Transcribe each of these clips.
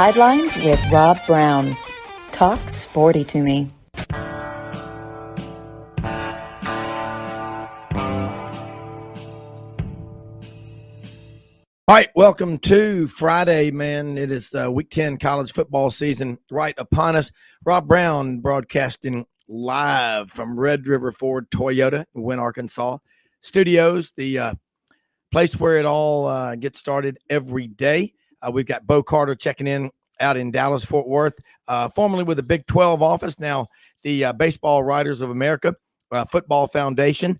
Sidelines with Rob Browne. Talk sporty to me. All right, welcome to Friday, man. It is Week 10 college football season right upon us. Rob Browne broadcasting live from Red River Ford Toyota in Wynne, Arkansas studios, the place where it all gets started every day. We've got Bo Carter checking in out in Dallas, Fort Worth, formerly with the Big 12 office, now the Baseball Writers of America Football Foundation,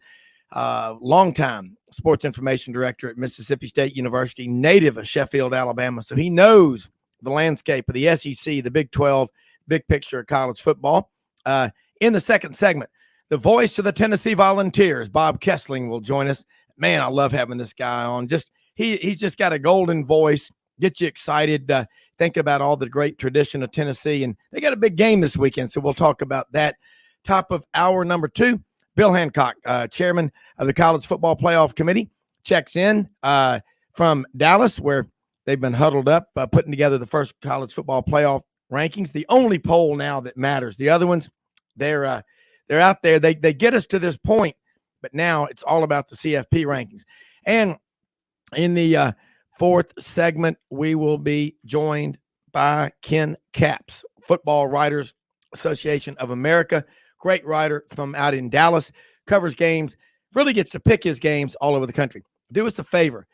longtime sports information director at Mississippi State University, native of Sheffield, Alabama. So he knows the landscape of the SEC, the Big 12, big picture of college football. In the second segment, the voice of the Tennessee Volunteers, Bob Kesling, will join us. Man, I love having this guy on. He's just got a golden voice, gets you excited. Think about all the great tradition of Tennessee, and they got a big game this weekend, so we'll talk about that. Top of hour number 2. Bill Hancock, chairman of the College Football Playoff Committee, checks in from Dallas, where they've been huddled up, putting together the first college football playoff rankings, the only poll now that matters. The other ones, they're out there. They get us to this point, but now it's all about the CFP rankings. And in the fourth segment, we will be joined by Ken Capps, Football Writers Association of America. Great writer from out in Dallas, covers games, really gets to pick his games all over the country. Do us a favor.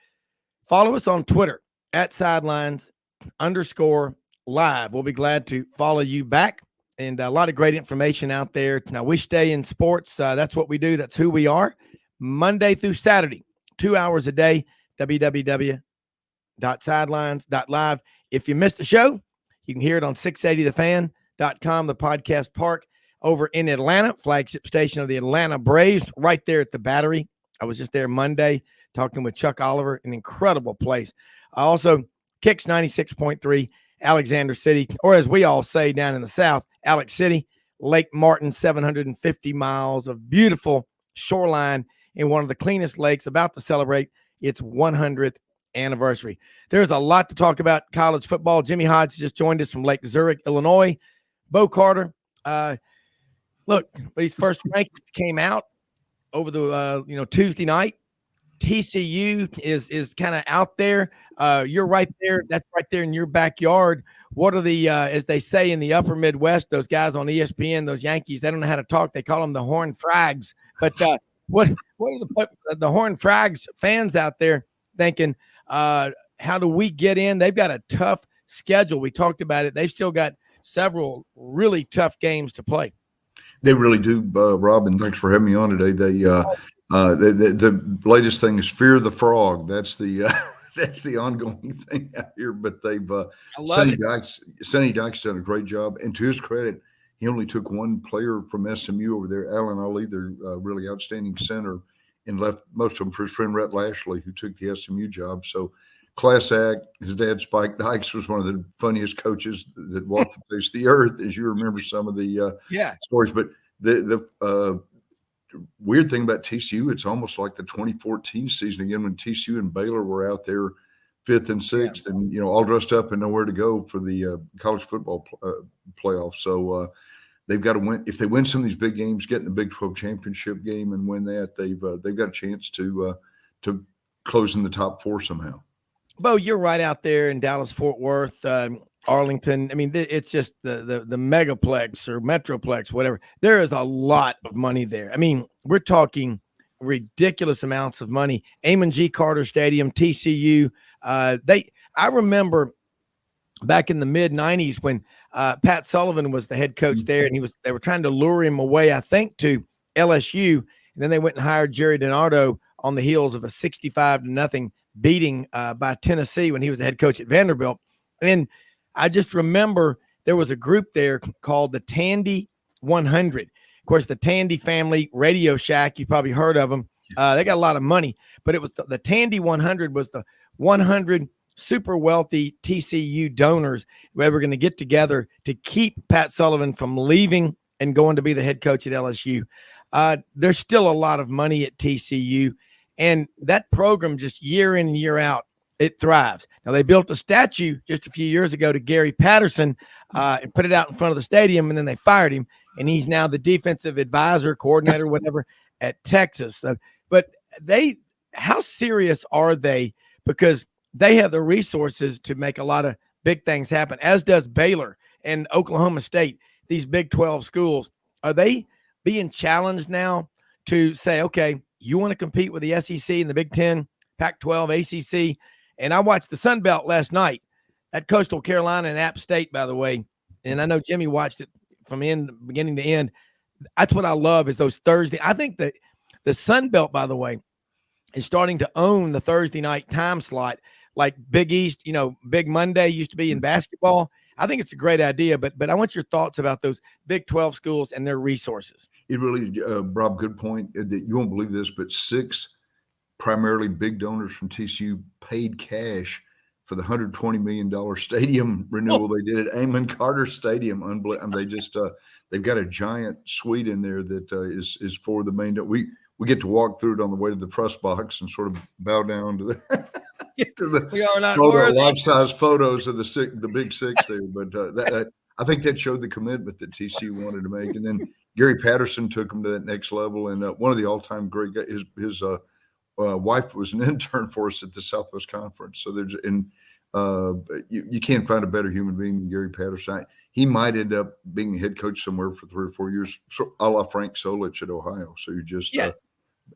Follow us on Twitter at @sidelines_live. We'll be glad to follow you back, and a lot of great information out there. Now, we stay in sports. That's what we do. That's who we are. Monday through Saturday, 2 hours a day, www.sidelines.live. If you missed the show, you can hear it on 680thefan.com, the podcast park. Over in Atlanta, flagship station of the Atlanta Braves, right there at the Battery. I was just there Monday talking with Chuck Oliver, an incredible place. Also, Kicks 96.3, Alexander City, or as we all say down in the South, Alex City, Lake Martin, 750 miles of beautiful shoreline in one of the cleanest lakes, about to celebrate its 100th anniversary. There's a lot to talk about college football. Jimmy Hodge just joined us from Lake Zurich, Illinois. Bo Carter, look, these first rankings came out over the Tuesday night. TCU is kind of out there. You're right there. That's right there in your backyard. What are the as they say in the upper Midwest, those guys on ESPN, those Yankees, they don't know how to talk. They call them the Horned Frags. But what are the Horned Frags fans out there thinking? How do we get in? They've got a tough schedule. We talked about it. They've still got several really tough games to play. They really do, Rob, and thanks for having me on today. The latest thing Fear the Frog. That's the ongoing thing out here. But they've Sonny Dykes done a great job, and to his credit, he only took one player from SMU over there, Alan Ali, their really outstanding center, and left most of them for his friend Rhett Lashley, who took the SMU job. So class act. His dad, Spike Dykes, was one of the funniest coaches that walked the face of the earth, as you remember some of the stories. But the weird thing about TCU, it's almost like the 2014 season again, when TCU and Baylor were out there 5th and 6th, and all dressed up and nowhere to go for the college football playoffs. So they've got to win. If they win some of these big games, get in the Big 12 championship game and win that, they've got a chance to close in the top 4 somehow. Bo, you're right out there in Dallas, Fort Worth, Arlington. I mean, it's just the megaplex or metroplex, whatever. There is a lot of money there. I mean, we're talking ridiculous amounts of money. Amon G. Carter Stadium, TCU. I remember back in the mid-'90s when Pat Sullivan was the head coach there, and they were trying to lure him away, I think, to LSU. And then they went and hired Jerry DiNardo on the heels of a 65-0 beating by Tennessee when he was the head coach at Vanderbilt. And I just remember there was a group there called the Tandy 100. Of course, the Tandy family Radio Shack, you probably heard of them. They got a lot of money, but it was the Tandy 100 was the 100 super wealthy TCU donors who were going to get together to keep Pat Sullivan from leaving and going to be the head coach at LSU. There's still a lot of money at TCU. And that program just year in and year out it thrives. Now, they built a statue just a few years ago to Gary Patterson and put it out in front of the stadium, and then they fired him, and he's now the defensive advisor, coordinator, whatever, at Texas. But how serious are they? Because they have the resources to make a lot of big things happen, as does Baylor and Oklahoma State, these Big 12 schools. Are they being challenged now to say, okay, you want to compete with the SEC and the Big 10, Pac-12, ACC? And I watched the Sun Belt last night at Coastal Carolina and App State, by the way. And I know Jimmy watched it from beginning to end. That's what I love is those Thursday. I think that the Sun Belt, by the way, is starting to own the Thursday night time slot, like Big East, Big Monday used to be in basketball. I think it's a great idea, but I want your thoughts about those Big 12 schools and their resources. It really, Rob, good point. That you won't believe this, but 6 primarily big donors from TCU paid cash for the $120 million stadium renewal they did at Amon Carter Stadium. They just they've got a giant suite in there that is for the main. We get to walk through it on the way to the press box and sort of bow down to the we are not life-size photos of the Big Six there. But I think that showed the commitment that TCU wanted to make. And then Gary Patterson took them to that next level. And one of the all-time great guys, his wife was an intern for us at the Southwest Conference. So you can't find a better human being than Gary Patterson. He might end up being a head coach somewhere for 3 or 4 years, a la Frank Solich at Ohio. So you're just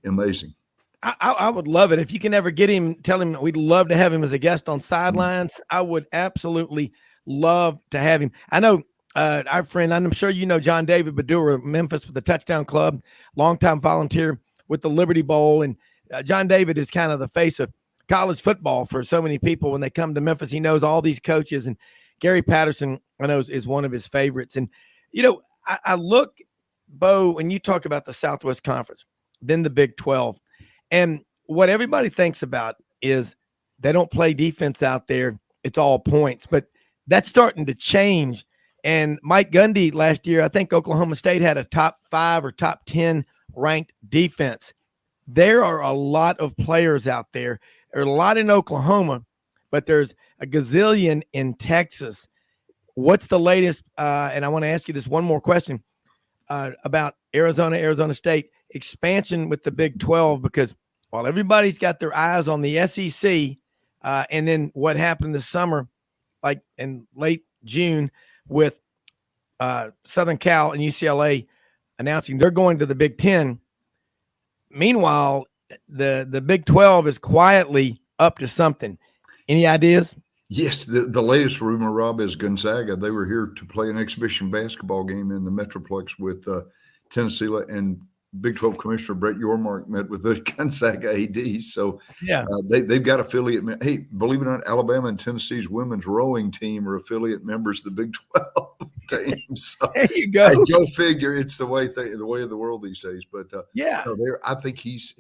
amazing. I would love it. If you can ever get him, tell him we'd love to have him as a guest on Sidelines. I would absolutely love to have him. I know our friend, I'm sure you know John David Badura, Memphis with the Touchdown Club, longtime volunteer with the Liberty Bowl. And John David is kind of the face of college football for so many people. When they come to Memphis, he knows all these coaches. And Gary Patterson, I know, is one of his favorites. And, I look, Bo, when you talk about the Southwest Conference, then the Big 12, and what everybody thinks about is they don't play defense out there. It's all points. But that's starting to change. And Mike Gundy last year, I think Oklahoma State had a top 5 or top 10 ranked defense. There are a lot of players out there. There are a lot in Oklahoma, but there's a gazillion in Texas. What's the latest? And I want to ask you this one more question about Arizona State expansion with the Big 12, because while everybody's got their eyes on the SEC and then what happened this summer, like in late June with Southern Cal and UCLA announcing they're going to the Big 10. Meanwhile, the Big 12 is quietly up to something. Any ideas? Yes, the latest rumor, Rob, is Gonzaga. They were here to play an exhibition basketball game in the Metroplex with Tennessee, and Big 12 Commissioner Brett Yormark met with the Gonzaga AD. So they've got affiliate. Hey, believe it or not, Alabama and Tennessee's women's rowing team are affiliate members of the Big 12 team. So there you go. Hey, go figure. It's the way of the world these days. But I think he's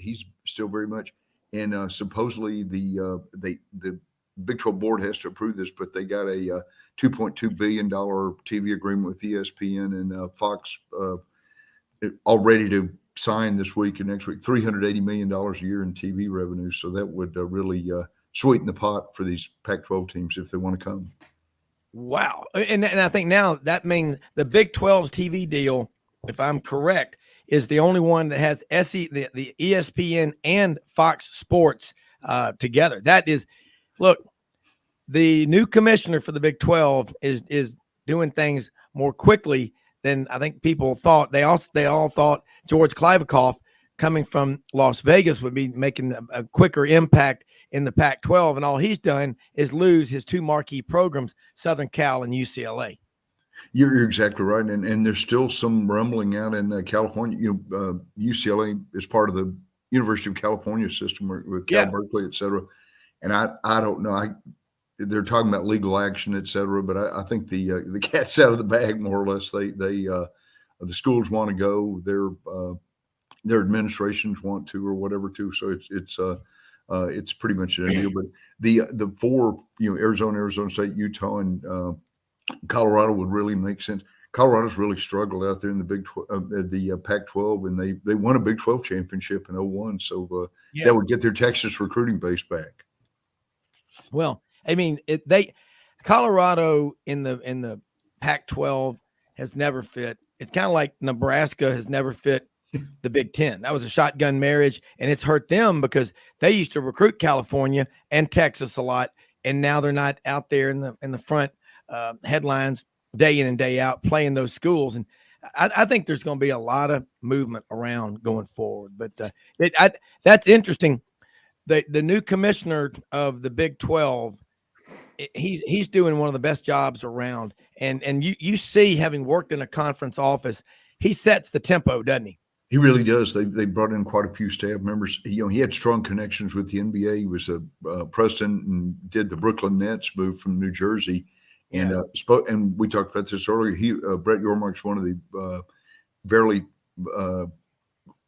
still very much. And supposedly the Big 12 board has to approve this, but they got a $2.2 billion TV agreement with ESPN and Fox all ready to sign this week and next week, $380 million a year in TV revenue. So that would really sweeten the pot for these Pac-12 teams if they want to come. Wow. And I think now that means the Big 12's TV deal, if I'm correct, is the only one that has the ESPN and Fox Sports together. That is, look, the new commissioner for the Big 12 is doing things more quickly than I think people thought. They all thought George Kliavkoff coming from Las Vegas would be making a quicker impact in the Pac-12, and all he's done is lose his 2 marquee programs, Southern Cal and UCLA. You're exactly right, and there's still some rumbling out in California. UCLA is part of the University of California system with Cal Berkeley, et cetera. And I don't know. They're talking about legal action, et cetera, but I think the cat's out of the bag more or less. The schools want to go, their administrations want to, or whatever too. So it's pretty much an deal. But the 4, Arizona State, Utah, and Colorado would really make sense. Colorado's really struggled out there in the Pac-12, and they won a Big 12 championship in 2001. So that would get their Texas recruiting base back. Well, I mean, Colorado in the Pac-12 has never fit. It's kind of like Nebraska has never fit the Big Ten. That was a shotgun marriage, and it's hurt them because they used to recruit California and Texas a lot, and now they're not out there in the front headlines day in and day out playing those schools. And I think there's going to be a lot of movement around going forward. But that's interesting. The new commissioner of the Big 12, he's doing one of the best jobs around. And you see, having worked in a conference office, he sets the tempo, doesn't he? He really does. They brought in quite a few staff members. He had strong connections with the NBA. He was a president and did the Brooklyn Nets, moved from New Jersey, and spoke. And we talked about this earlier. Brett Yormark's one of the barely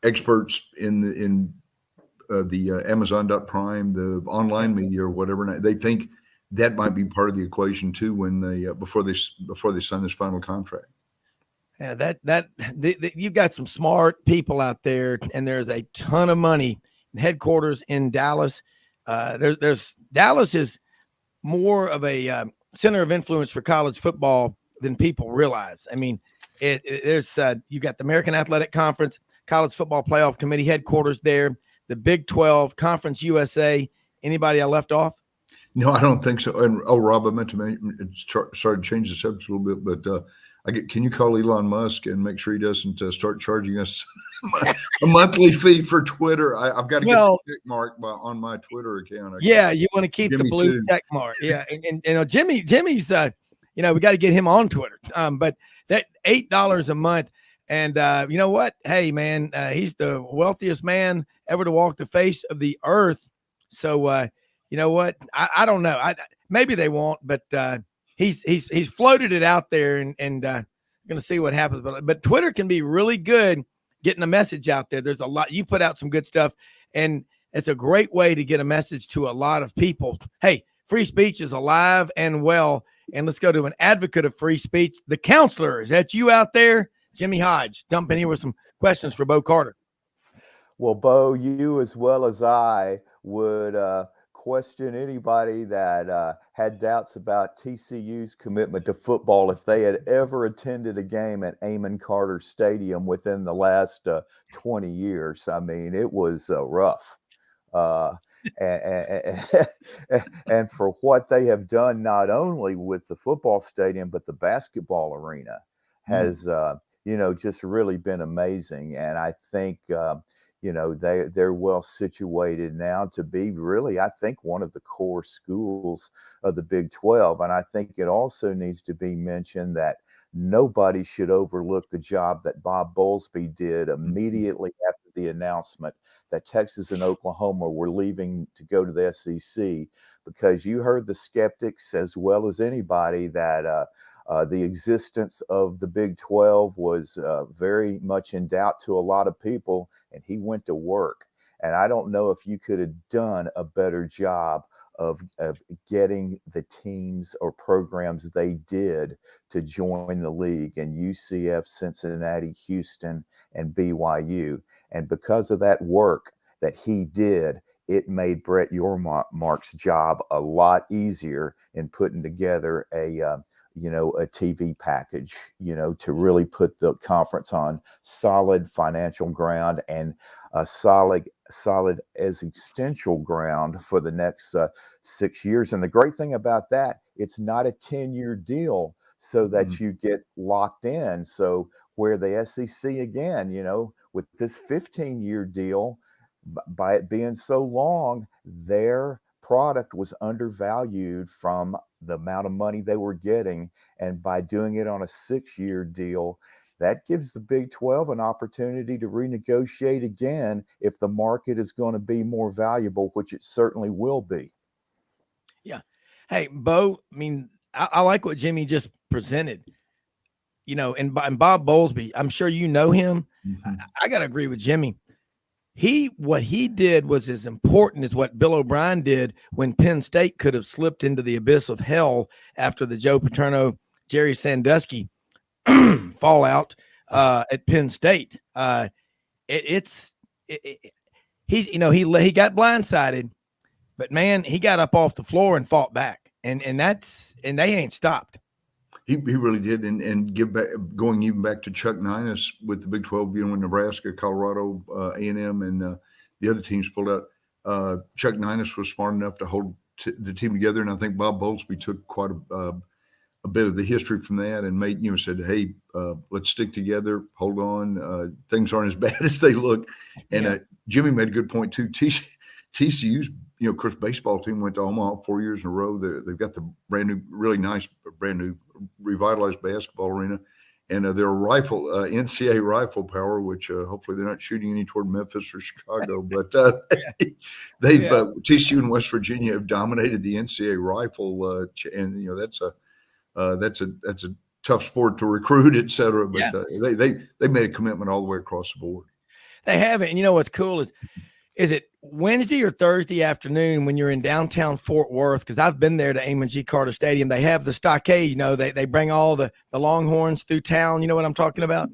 experts in the Amazon.Prime, the online media or whatever. And they think that might be part of the equation too when they before they sign this final contract. Yeah, you've got some smart people out there, and there's a ton of money. Headquarters in Dallas. Dallas is more of a center of influence for college football than people realize. I mean, there's you got the American Athletic Conference, College Football Playoff Committee headquarters there, the Big 12, Conference USA. Anybody I left off? No, I don't think so. And Rob, I meant to started to change the subject a little bit, but can you call Elon Musk and make sure he doesn't start charging us a monthly fee for Twitter? I've got to get the check mark on my Twitter account. You want to keep the blue check mark. Yeah, and Jimmy's we got to get him on Twitter. But that $8 a month, and you know what? Hey, man, he's the wealthiest man ever to walk the face of the earth. So you know what? I don't know. Maybe they won't, but he's floated it out there, and going to see what happens. But Twitter can be really good getting a message out there. There's a lot. You put out some good stuff, and it's a great way to get a message to a lot of people. Hey, free speech is alive and well. And let's go to an advocate of free speech, the counselor. Is that you out there? Jimmy Hodge, jump in here with some questions for Bo Carter. Well, Bo, you as well as I would question anybody that had doubts about TCU's commitment to football if they had ever attended a game at Amon Carter Stadium within the last 20 years. I mean, it was rough. And for what they have done, not only with the football stadium, but the basketball arena has, just really been amazing. And I think, they're well situated now to be really, I think, one of the core schools of the Big 12. And I think it also needs to be mentioned that nobody should overlook the job that Bob Bowlesby did immediately after the announcement that Texas and Oklahoma were leaving to go to the SEC, because you heard the skeptics as well as anybody that the existence of the Big 12 was very much in doubt to a lot of people, and he went to work. And I don't know if you could have done a better job of getting the teams or programs they did to join the league, and UCF, Cincinnati, Houston, and BYU. And because of that work that he did, it made Brett Yormark's job a lot easier in putting together a TV package, to really put the conference on solid financial ground and a solid existential ground for the next 6 years. And the great thing about that, it's not a 10-year deal so that you get locked in. So where the SEC, again, with this 15-year deal, by it being so long, their product was undervalued from the amount of money they were getting. And by doing it on a 6-year deal, that gives the Big 12 an opportunity to renegotiate again if the market is going to be more valuable, which it certainly will be. Yeah. Hey, Bo, I mean, I like what Jimmy just presented, and Bob Bowlesby, I'm sure you know him. I got to agree with Jimmy. What he did was as important as what Bill O'Brien did when Penn State could have slipped into the abyss of hell after the Joe Paterno, Jerry Sandusky fallout at Penn State. He got blindsided, but man, he got up off the floor and fought back, and they ain't stopped. He really did, and give back, going even back to Chuck Ninus with the Big 12, when Nebraska, Colorado, A&M, and the other teams pulled out. Chuck Ninus was smart enough to hold the team together, and I think Bob Bowlesby took quite a bit of the history from that and made, said, hey, let's stick together, hold on. Things aren't as bad as they look. And Jimmy made a good point too. TCU's, of course, baseball team went to Omaha 4 years in a row. They've got the brand new, really nice, brand new revitalized basketball arena. And they're a rifle, NCAA rifle power, which hopefully they're not shooting any toward Memphis or Chicago. But TCU and West Virginia have dominated the NCAA rifle, and that's a tough sport to recruit, et cetera. But they made a commitment all the way across the board. They have it. And what's cool is it Wednesday or Thursday afternoon when you're in downtown Fort Worth? Because I've been there to Amon G. Carter Stadium. They have the stockade. They bring all the Longhorns through town. You know what I'm talking about?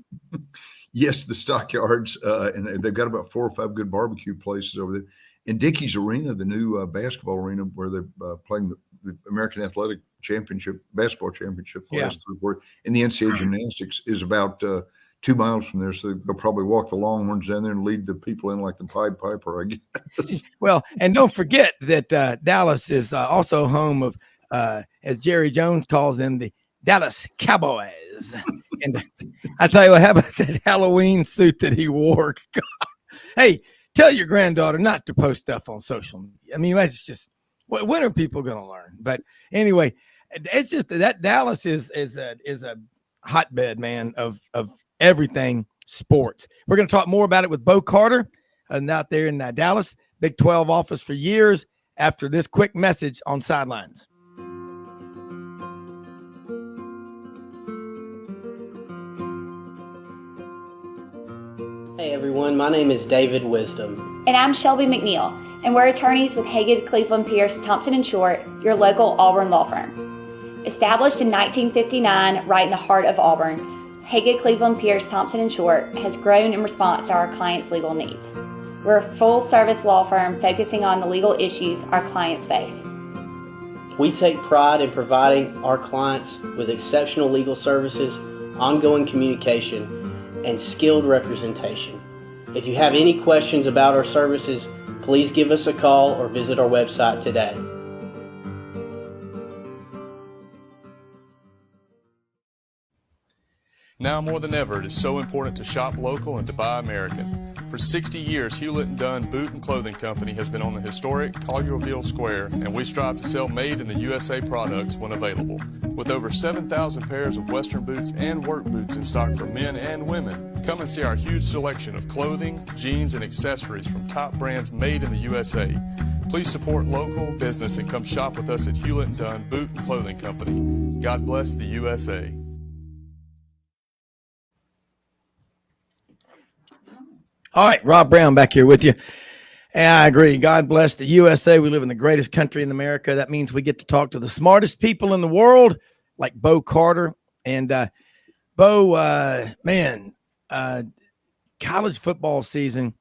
Yes, the stockyards, and they've got about 4 or 5 good barbecue places over there. In Dickey's Arena, the new basketball arena where they're playing the American Athletic Championship, basketball championship, the last 3 or 4, and the NCAA gymnastics is about 2 miles from there. So they'll probably walk the Longhorns down there and lead the people in like the Pied Piper, I guess. Well, and don't forget that Dallas is also home of, as Jerry Jones calls them, the Dallas Cowboys. And I tell you what, how about that Halloween suit that he wore? Hey, tell your granddaughter not to post stuff on social media. I mean, that's just, when are people going to learn? But anyway, it's just that Dallas is a hotbed, man, of everything sports. We're going to talk more about it with Bo Carter, out there in Dallas, Big 12 office for years, after this quick message on Sidelines. Hey everyone, my name is David Wisdom. And I'm Shelby McNeil, and we're attorneys with Haggard, Cleveland, Pierce, Thompson & Short, your local Auburn law firm. Established in 1959 right in the heart of Auburn, Haggard, Cleveland, Pierce, Thompson & Short has grown in response to our clients' legal needs. We're a full-service law firm focusing on the legal issues our clients face. We take pride in providing our clients with exceptional legal services, ongoing communication, and skilled representation. If you have any questions about our services, please give us a call or visit our website today. Now more than ever, it is so important to shop local and to buy American. For 60 years, Hewlett & Dunn Boot and Clothing Company has been on the historic Collierville Square, and we strive to sell made in the USA products when available. With over 7,000 pairs of Western boots and work boots in stock for men and women, come and see our huge selection of clothing, jeans, and accessories from top brands made in the USA. Please support local business and come shop with us at Hewlett & Dunn Boot and Clothing Company. God bless the USA. All right, Rob Browne back here with you. And I agree. God bless the USA. We live in the greatest country in America. That means we get to talk to the smartest people in the world, like Bo Carter. And Bo, college football season,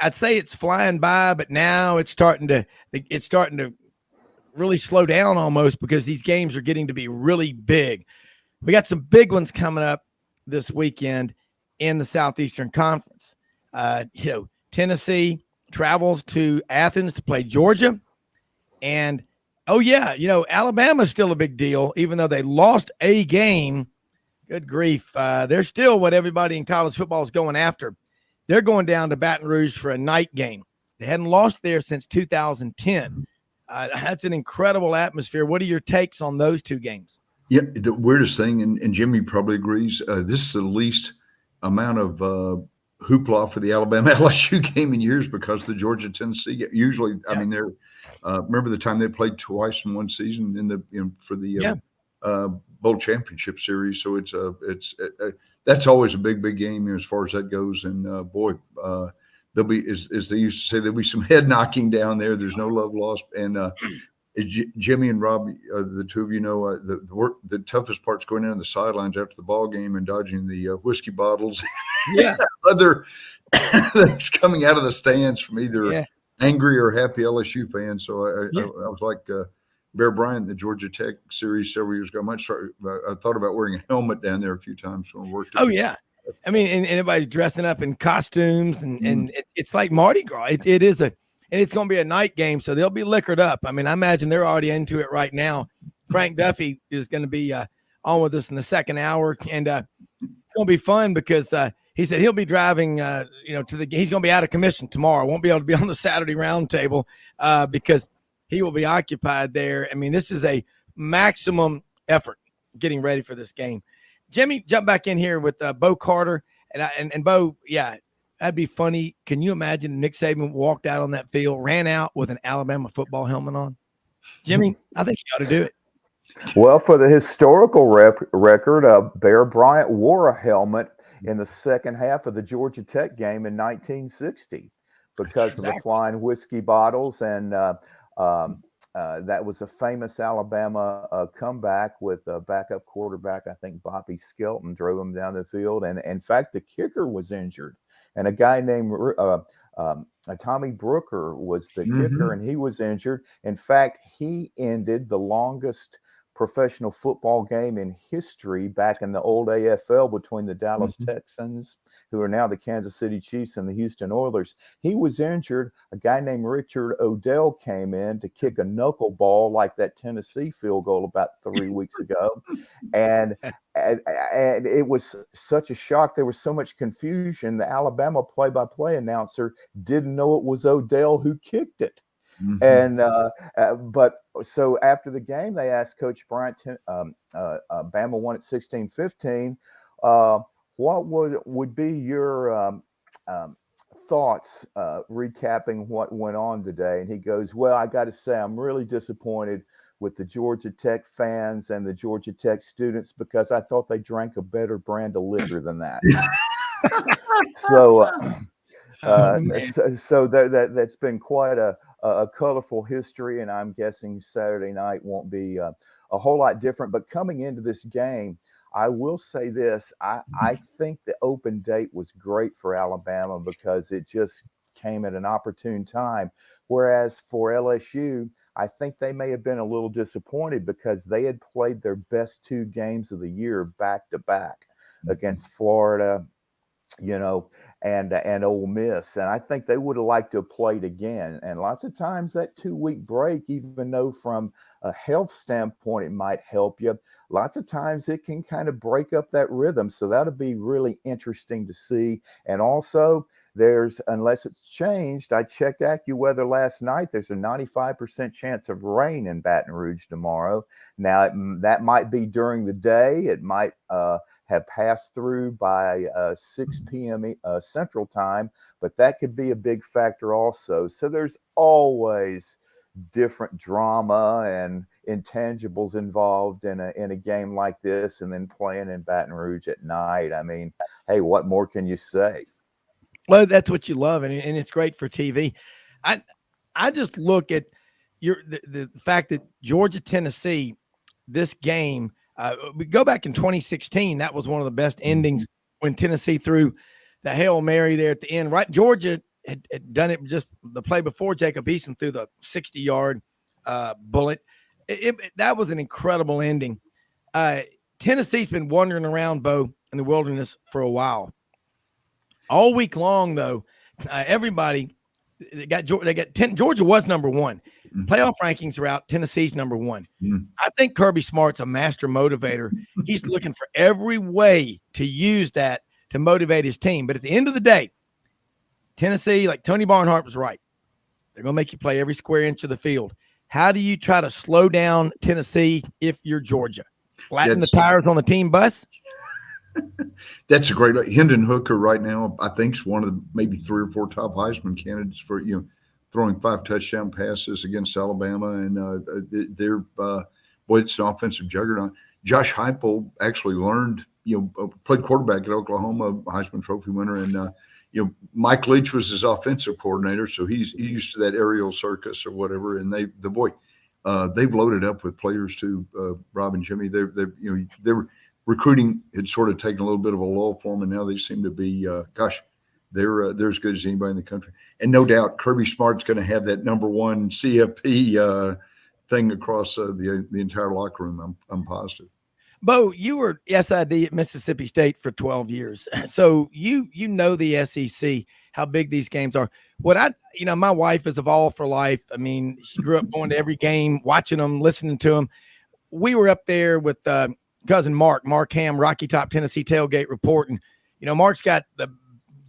I'd say it's flying by, but now it's starting to really slow down almost, because these games are getting to be really big. We got some big ones coming up this weekend in the Southeastern Conference. Tennessee travels to Athens to play Georgia. And, Alabama's still a big deal, even though they lost a game. Good grief. They're still what everybody in college football is going after. They're going down to Baton Rouge for a night game. They hadn't lost there since 2010. That's an incredible atmosphere. What are your takes on those two games? Yeah, the weirdest thing, and Jimmy probably agrees, this is the least amount of hoopla for the Alabama LSU game in years, because the Georgia Tennessee game, usually, I mean, they're remember the time they played twice in one season in the for the bowl championship series. So it's that's always a big game as far as that goes. And there'll be, as they used to say, there'll be some head knocking down there. There's no love lost. And Jimmy and Rob, the two of you know, the toughest part's going down the sidelines after the ball game and dodging the whiskey bottles, other things coming out of the stands from either angry or happy LSU fan. So I was like Bear Bryant, the Georgia Tech series several years ago. I thought about wearing a helmet down there a few times when I worked. Oh yeah, I mean, and everybody's dressing up in costumes, and it's like Mardi Gras. It is and it's going to be a night game, so they'll be liquored up. I mean, I imagine they're already into it right now. Frank Duffy is going to be on with us in the second hour, and it's going to be fun because he said he'll be driving, he's going to be out of commission tomorrow. Won't be able to be on the Saturday roundtable because he will be occupied there. I mean, this is a maximum effort getting ready for this game. Jimmy, jump back in here with Bo Carter and Bo. Yeah, that'd be funny. Can you imagine Nick Saban walked out on that field, ran out with an Alabama football helmet on? Jimmy, I think you ought to do it. Well, for the historical record, Bear Bryant wore a helmet in the second half of the Georgia Tech game in 1960 because of the flying whiskey bottles. And that was a famous Alabama comeback with a backup quarterback. I think Bobby Skelton drove him down the field. And in fact, the kicker was injured. And a guy named Tommy Brooker was the kicker, and he was injured. In fact, he ended the longest professional football game in history back in the old AFL between the Dallas Texans, who are now the Kansas City Chiefs, and the Houston Oilers. He was injured. A guy named Richard Odell came in to kick a knuckleball like that Tennessee field goal about 3 weeks ago. And it was such a shock. There was so much confusion. The Alabama play-by-play announcer didn't know it was Odell who kicked it. And but so after the game, they asked Coach Bryant, Bama won at 16-15. What would be your thoughts recapping what went on today? And he goes, well, I got to say, I'm really disappointed with the Georgia Tech fans and the Georgia Tech students because I thought they drank a better brand of liquor than that. So that's been quite a colorful history, and I'm guessing Saturday night won't be a whole lot different. But coming into this game, I will say this. I think the open date was great for Alabama because it just came at an opportune time. Whereas for LSU, I think they may have been a little disappointed because they had played their best two games of the year back to back against Florida, and Ole Miss. And I think they would have liked to have played again. And lots of times that 2-week break, even though from a health standpoint it might help you, lots of times it can kind of break up that rhythm. So that'll be really interesting to see. And also, unless it's changed, I checked AccuWeather last night, there's a 95% chance of rain in Baton Rouge tomorrow. Now, that might be during the day. It might have passed through by 6 p.m. Central Time, but that could be a big factor also. So there's always different drama and intangibles involved in a game like this, and then playing in Baton Rouge at night. I mean, hey, what more can you say? Well, that's what you love, and it's great for TV. I just look at the fact that Georgia, Tennessee, this game, we go back in 2016. That was one of the best endings when Tennessee threw the Hail Mary there at the end. Right, Georgia had done it just the play before. Jacob Eason threw the 60-yard bullet. That was an incredible ending. Tennessee's been wandering around, Bo, in the wilderness for a while. All week long, though, everybody Georgia was number one. Playoff rankings are out. Tennessee's number one. I think Kirby Smart's a master motivator. He's looking for every way to use that to motivate his team. But at the end of the day, Tennessee, like Tony Barnhart was right. They're going to make you play every square inch of the field. How do you try to slow down Tennessee if you're Georgia? Flatten the tires on the team bus? That's a great – Hendon Hooker right now, I think, is one of the maybe 3 or 4 top Heisman candidates for, throwing 5 touchdown passes against Alabama. And they're boy, it's an offensive juggernaut. Josh Heupel actually learned, played quarterback at Oklahoma, Heisman Trophy winner. And, Mike Leach was his offensive coordinator, so he's used to that aerial circus or whatever. And they've loaded up with players too, Rob and Jimmy. They're recruiting had sort of taken a little bit of a lull for them, and now they seem to be, they're as good as anybody in the country. And no doubt Kirby Smart's going to have that number one CFP thing across the entire locker room. I'm positive. Bo, you were SID at Mississippi State for 12 years. So you know the SEC, how big these games are. My wife is Evolved for life. I mean, she grew up going to every game, watching them, listening to them. We were up there with cousin Mark Ham, Rocky Top Tennessee tailgate report. And, Mark's got the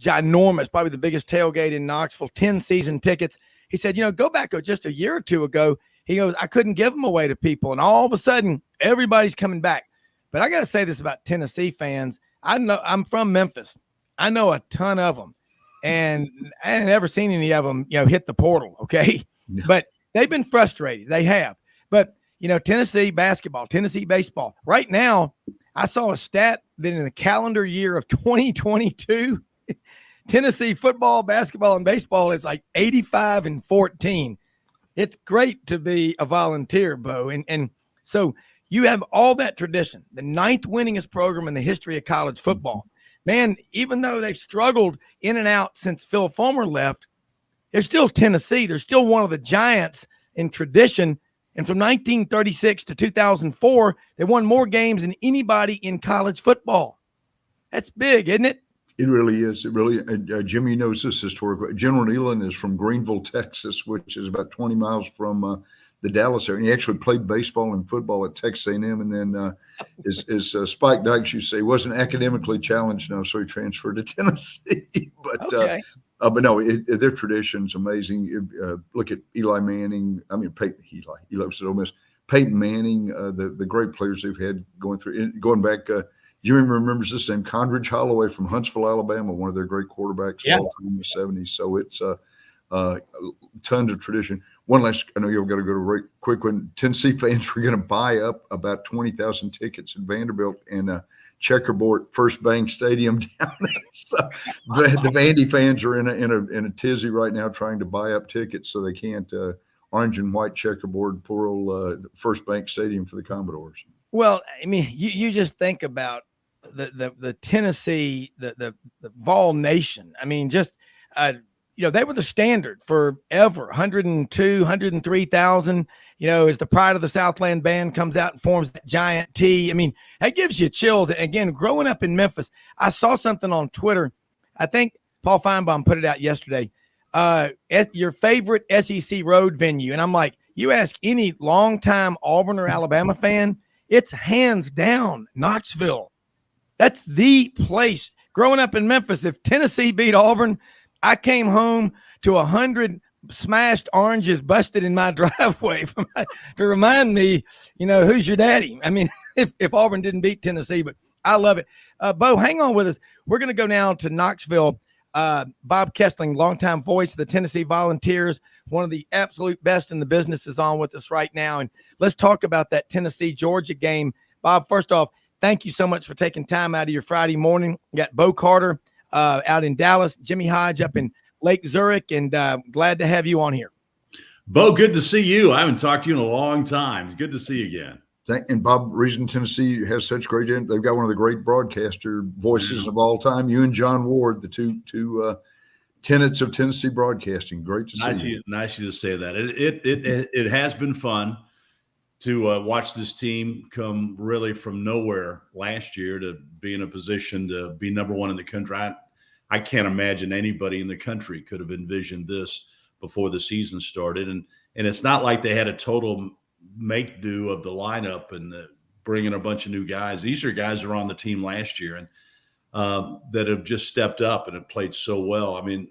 ginormous, probably the biggest tailgate in Knoxville, 10 season tickets. He said, go back just a year or two ago. He goes, I couldn't give them away to people. And all of a sudden, everybody's coming back. But I got to say this about Tennessee fans. I know I'm from Memphis. I know a ton of them. And I ain't never seen any of them, hit the portal. Okay. Yeah. But they've been frustrated. They have. But, Tennessee basketball, Tennessee baseball. Right now, I saw a stat that in the calendar year of 2022, Tennessee football, basketball, and baseball is like 85-14. It's great to be a volunteer, Bo. And so you have all that tradition, the 9th winningest program in the history of college football. Man, even though they've struggled in and out since Phil Fulmer left, they're still Tennessee. They're still one of the giants in tradition. And from 1936 to 2004, they won more games than anybody in college football. That's big, isn't it? It really is. It really. Jimmy knows this historically. General Nealon is from Greenville, Texas, which is about 20 miles from the Dallas area. And he actually played baseball and football at Texas A&M, and then as Spike Dykes used to say, wasn't academically challenged now, so he transferred to Tennessee. But no, their tradition's amazing. Look at Eli Manning. I mean, Eli was at Ole Miss. Peyton Manning, the great players they've had going back. Jimmy remembers this name, Condridge Holloway from Huntsville, Alabama, one of their great quarterbacks in the 70s. So it's tons of tradition. One last, I know you've got to go to a quick one. Tennessee fans were going to buy up about 20,000 tickets at Vanderbilt and Checkerboard First Bank Stadium down there. So the Vandy fans are in a tizzy right now trying to buy up tickets so they can't orange and white checkerboard poor old First Bank Stadium for the Commodores. Well, I mean, you just think about the Tennessee, the Vol Nation. I mean, just they were the standard forever. 102, 103,000. As the Pride of the Southland band comes out and forms that giant T. I mean, that gives you chills. And again, growing up in Memphis, I saw something on Twitter. I think Paul Feinbaum put it out yesterday. Your favorite SEC road venue, and I'm like, you ask any longtime Auburn or Alabama fan, it's hands down Knoxville. That's the place. Growing up in Memphis, if Tennessee beat Auburn, I came home to 100 smashed oranges busted in my driveway to remind me, who's your daddy? I mean, if Auburn didn't beat Tennessee, but I love it. Bo, hang on with us. We're going to go now to Knoxville. Bob Kesling, longtime voice of the Tennessee Volunteers, one of the absolute best in the business, is on with us right now. And let's talk about that Tennessee-Georgia game. Bob, first off, thank you so much for taking time out of your Friday morning. You got Bo Carter out in Dallas, Jimmy Hodge up in Lake Zurich, and glad to have you on here. Bo, good to see you. I haven't talked to you in a long time. Good to see you again. And Bob, reason Tennessee has such great, they've got one of the great broadcaster voices of all time. You and John Ward, the two tenets of Tennessee broadcasting. Great to see you. Nice to say that. It has been fun to watch this team come really from nowhere last year to be in a position to be number one in the country. I can't imagine anybody in the country could have envisioned this before the season started. And it's not like they had a total make do of the lineup and bringing a bunch of new guys. These are guys that were on the team last year and that have just stepped up and have played so well. I mean,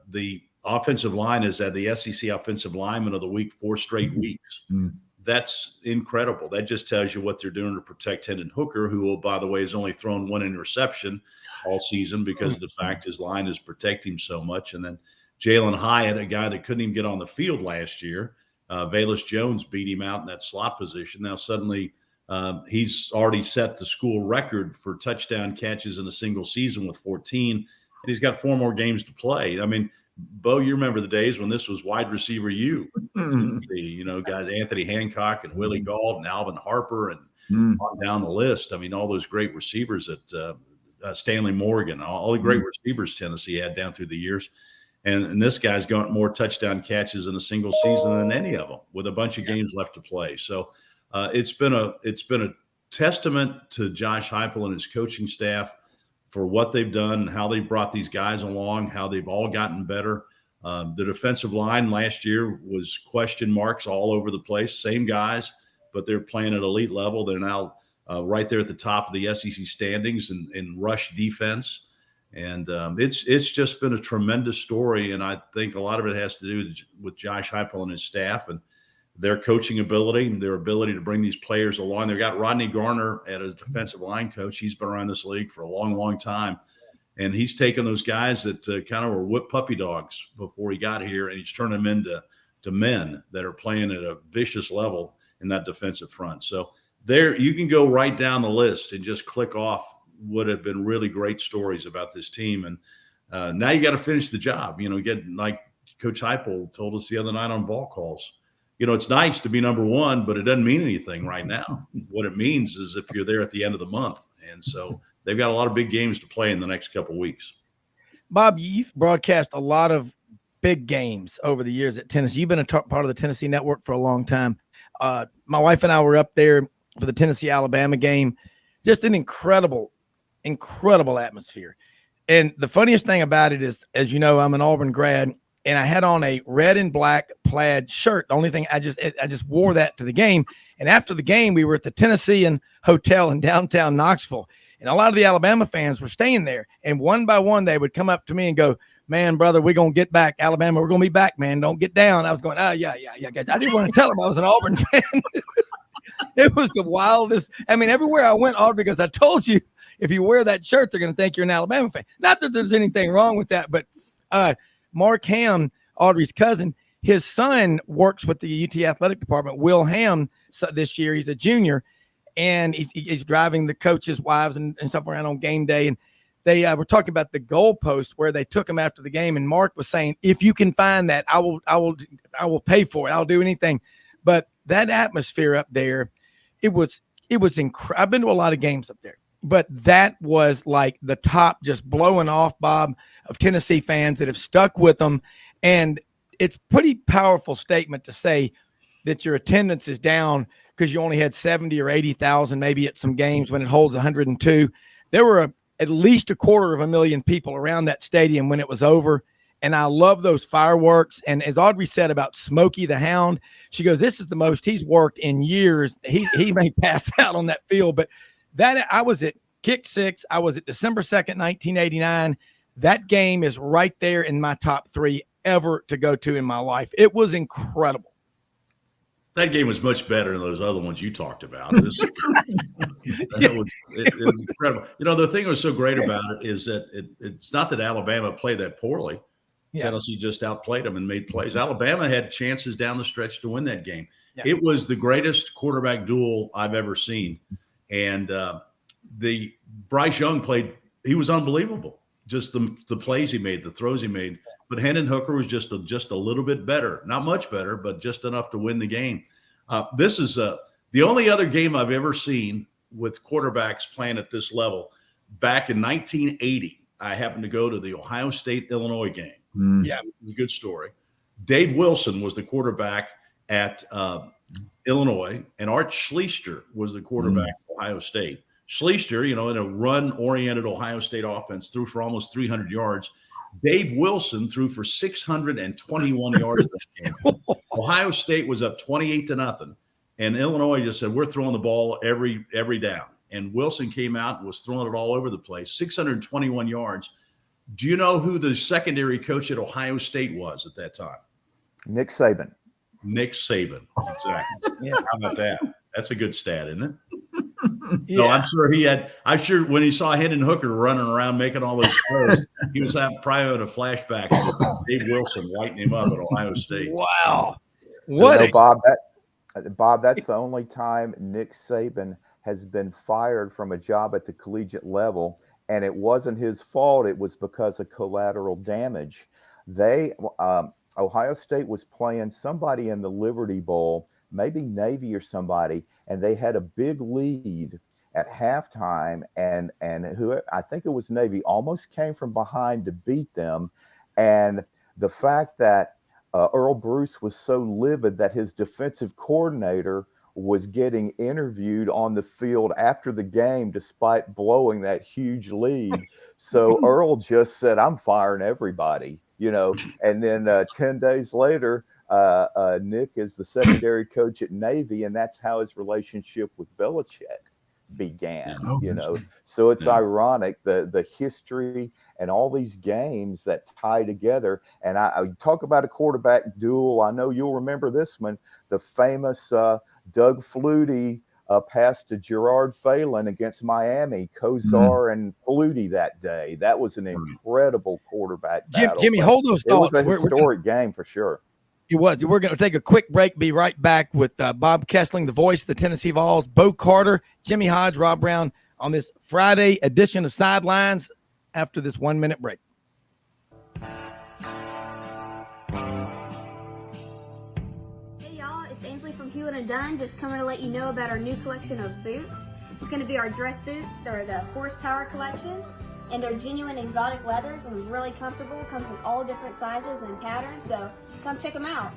the offensive line is at the SEC Offensive Lineman of the Week 4 straight weeks. Mm. That's incredible. That just tells you what they're doing to protect Hendon Hooker, who, by the way, has only thrown one interception all season because of the fact his line is protecting him so much. And then Jalen Hyatt, a guy that couldn't even get on the field last year. Velus Jones beat him out in that slot position. Now suddenly he's already set the school record for touchdown catches in a single season with 14, and he's got 4 more games to play. I mean, Bo, you remember the days when this was wide receiver guys, Anthony Hancock and Willie Gauld and Alvin Harper and on down the list. I mean, all those great receivers that Stanley Morgan, all the great receivers Tennessee had down through the years. And this guy's got more touchdown catches in a single season than any of them, with a bunch of games left to play. So it's been a testament to Josh Heupel and his coaching staff for what they've done and how they've brought these guys along, how they've all gotten better. The defensive line last year was question marks all over the place. Same guys, but they're playing at elite level. They're now right there at the top of the SEC standings in rush defense. And it's just been a tremendous story. And I think a lot of it has to do with Josh Heupel and his staff and their coaching ability and their ability to bring these players along. They've got Rodney Garner as a defensive line coach. He's been around this league for a long, long time. And he's taken those guys that kind of were whip puppy dogs before he got here, and he's turned them into men that are playing at a vicious level in that defensive front. So there, you can go right down the list and just click off what have been really great stories about this team. And now you got to finish the job. Get like Coach Heupel told us the other night on Vol Calls. It's nice to be number one, but it doesn't mean anything right now. What it means is if you're there at the end of the month. And so they've got a lot of big games to play in the next couple of weeks. Bob, you've broadcast a lot of big games over the years at Tennessee. You've been a part of the Tennessee network for a long time. My wife and I were up there for the Tennessee-Alabama game. Just an incredible atmosphere. And the funniest thing about it is, as you know, I'm an Auburn grad, and I had on a red and black plaid shirt. The only thing I just wore that to the game. And after the game, we were at the Tennessean Hotel in downtown Knoxville. And a lot of the Alabama fans were staying there. And one by one, they would come up to me and go, "Man, brother, we're going to get back. Alabama, we're going to be back, man. Don't get down." I was going, yeah, guys. I didn't want to tell them I was an Auburn fan. It was the wildest. I mean, everywhere I went, all because I told you, if you wear that shirt, they're going to think you're an Alabama fan. Not that there's anything wrong with that, but Mark Ham, Audrey's cousin, his son works with the UT athletic department. Will Ham, so this year, he's a junior, and he's driving the coaches' wives and stuff around on game day. And they were talking about the goalpost where they took him after the game. And Mark was saying, if you can find that, I will pay for it. I'll do anything. But that atmosphere up there, it was incredible. I've been to a lot of games up there, but that was like the top, just blowing off, Bob, of Tennessee fans that have stuck with them. And it's pretty powerful statement to say that your attendance is down because you only had 70 or 80,000 maybe at some games when it holds 102. There were at least 250,000 people around that stadium when it was over. And I love those fireworks. And as Audrey said about Smokey the Hound, she goes, this is the most he's worked in years. He may pass out on that field, but that I was at Kick 6. I was at December 2nd, 1989. That game is right there in my top 3 ever to go to in my life. It was incredible. That game was much better than those other ones you talked about. It was incredible. The thing that was so great about it is that it's not that Alabama played that poorly. Yeah. Tennessee just outplayed them and made plays. Alabama had chances down the stretch to win that game. Yeah. It was the greatest quarterback duel I've ever seen. And the Bryce Young played, he was unbelievable. Just the plays he made, the throws he made. But Hendon Hooker was just a little bit better. Not much better, but just enough to win the game. This is the only other game I've ever seen with quarterbacks playing at this level. Back in 1980, I happened to go to the Ohio State-Illinois game. Yeah, it was a good story. Dave Wilson was the quarterback at Illinois, and Art Schlichter was the quarterback at Ohio State. Schlichter, in a run-oriented Ohio State offense, threw for almost 300 yards. Dave Wilson threw for 621 yards that game. Ohio State was up 28-0, and Illinois just said, we're throwing the ball every down. And Wilson came out and was throwing it all over the place, 621 yards. Do you know who the secondary coach at Ohio State was at that time? Nick Saban. Nick Saban, exactly. Yeah. How about that? That's a good stat, isn't it? Yeah. No, I'm sure when he saw Hendon Hooker running around making all those throws, he was probably having a flashback to Dave Wilson lighting him up at Ohio State. Wow. What? Bob, that's the only time Nick Saban has been fired from a job at the collegiate level, and it wasn't his fault. It was because of collateral damage. Ohio State was playing somebody in the Liberty Bowl, maybe Navy or somebody, and they had a big lead. at halftime, and who I think it was Navy almost came from behind to beat them. And the fact that Earl Bruce was so livid that his defensive coordinator was getting interviewed on the field after the game despite blowing that huge lead. So Earl just said, I'm firing everybody, and then 10 days later, Nick is the secondary coach at Navy, and that's how his relationship with Belichick began. So it's ironic, the history and all these games that tie together. And I talk about a quarterback duel. I know you'll remember this one, the famous Doug Flutie pass to Gerard Phelan against Miami, Kosar and Flutie that day. That was an incredible quarterback battle. Jimmy, hold those thoughts. It was a historic game for sure. It was. We're going to take a quick break. Be right back with Bob Kesling, the voice of the Tennessee Vols, Bo Carter, Jimmy Hodge, Rob Browne on this Friday edition of Sidelines after this 1 minute break. Hey y'all, it's Ainsley from Hewlett & Dunn, just coming to let you know about our new collection of boots. It's going to be our dress boots. They're the Horsepower collection, and they're genuine exotic leathers and really comfortable. Comes in all different sizes and patterns, so come check them out.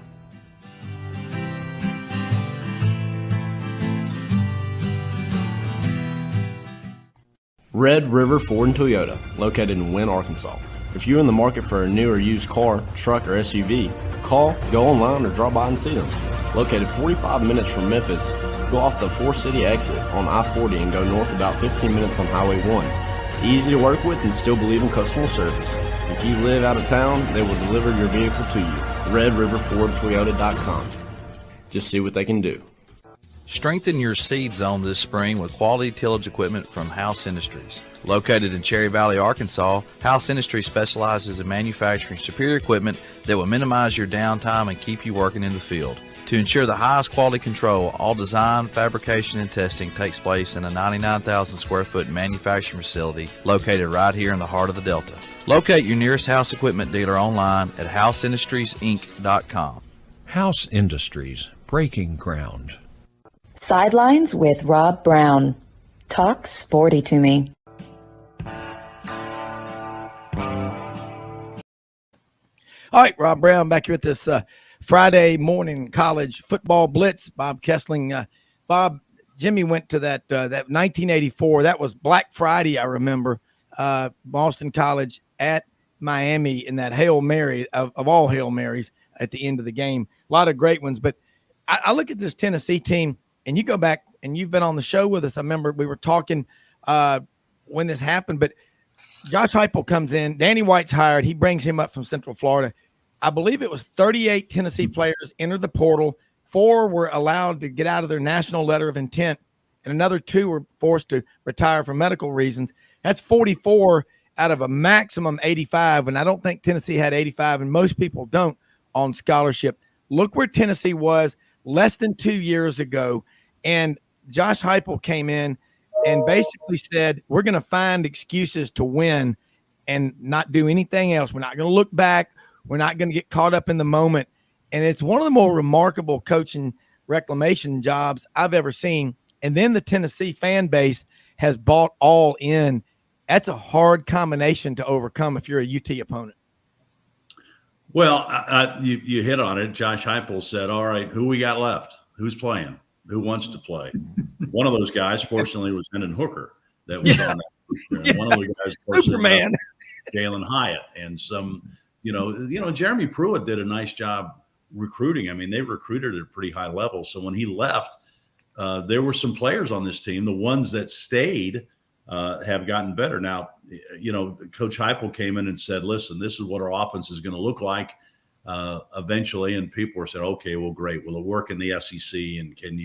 Red River Ford and Toyota, located in Wynne, Arkansas. If you're in the market for a new or used car, truck, or SUV, call, go online, or drop by and see them. Located 45 minutes from Memphis, go off the 4-city exit on I-40 and go north about 15 minutes on Highway 1. Easy to work with and still believe in customer service. If you live out of town, they will deliver your vehicle to you. RedRiverFordToyota.com. Just see what they can do. Strengthen your seed zone this spring with quality tillage equipment from House Industries. Located in Cherry Valley, Arkansas, House Industries specializes in manufacturing superior equipment that will minimize your downtime and keep you working in the field. To ensure the highest quality control, all design, fabrication, and testing takes place in a 99,000 square foot manufacturing facility located right here in the heart of the Delta. Locate your nearest House equipment dealer online at houseindustriesinc.com. House Industries, breaking ground. Sidelines with Rob Browne. Talk sporty to me. All right, Rob Browne back here with this Friday morning college football blitz. Bob Kesling. Bob, Jimmy went to that 1984. That was Black Friday, I remember. Boston College at Miami in that Hail Mary of all Hail Marys at the end of the game. A lot of great ones. But I look at this Tennessee team, and you go back, and you've been on the show with us. I remember we were talking when this happened, but Josh Heupel comes in. Danny White's hired. He brings him up from Central Florida. I believe it was 38 Tennessee players entered the portal. 4 were allowed to get out of their national letter of intent, and another 2 were forced to retire for medical reasons. That's 44 out of a maximum 85, and I don't think Tennessee had 85, and most people don't, on scholarship. Look where Tennessee was less than 2 years ago, and Josh Heupel came in and basically said, we're going to find excuses to win and not do anything else. We're not going to look back. We're not going to get caught up in the moment. And it's one of the more remarkable coaching reclamation jobs I've ever seen. And then the Tennessee fan base has bought all in. That's a hard combination to overcome if you're a UT opponent. Well, you hit on it. Josh Heupel said, all right, who we got left? Who's playing? Who wants to play? One of those guys, fortunately, was Hendon Hooker. That was on that. One of the guys, Superman, Jalen Hyatt, and some, Jeremy Pruitt did a nice job recruiting. I mean, they recruited at a pretty high level. So when he left, there were some players on this team. The ones that stayed have gotten better. Now, Coach Heupel came in and said, listen, this is what our offense is going to look like eventually. And people were saying, okay, well, great. Will it work in the SEC? And can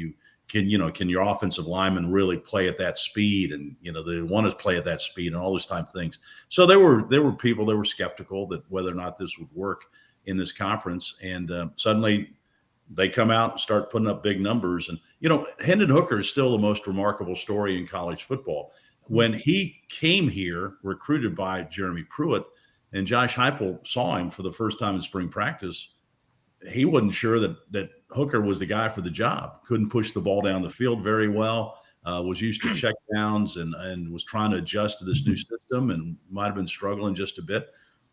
your offensive linemen really play at that speed? And, they want to play at that speed and all those type of things. So there were people that were skeptical that whether or not this would work in this conference. And suddenly they come out and start putting up big numbers. And, Hendon Hooker is still the most remarkable story in college football. When he came here, recruited by Jeremy Pruitt, and Josh Heupel saw him for the first time in spring practice, he wasn't sure that Hooker was the guy for the job. Couldn't push the ball down the field very well. was used to check downs and was trying to adjust to this new system and might have been struggling just a bit.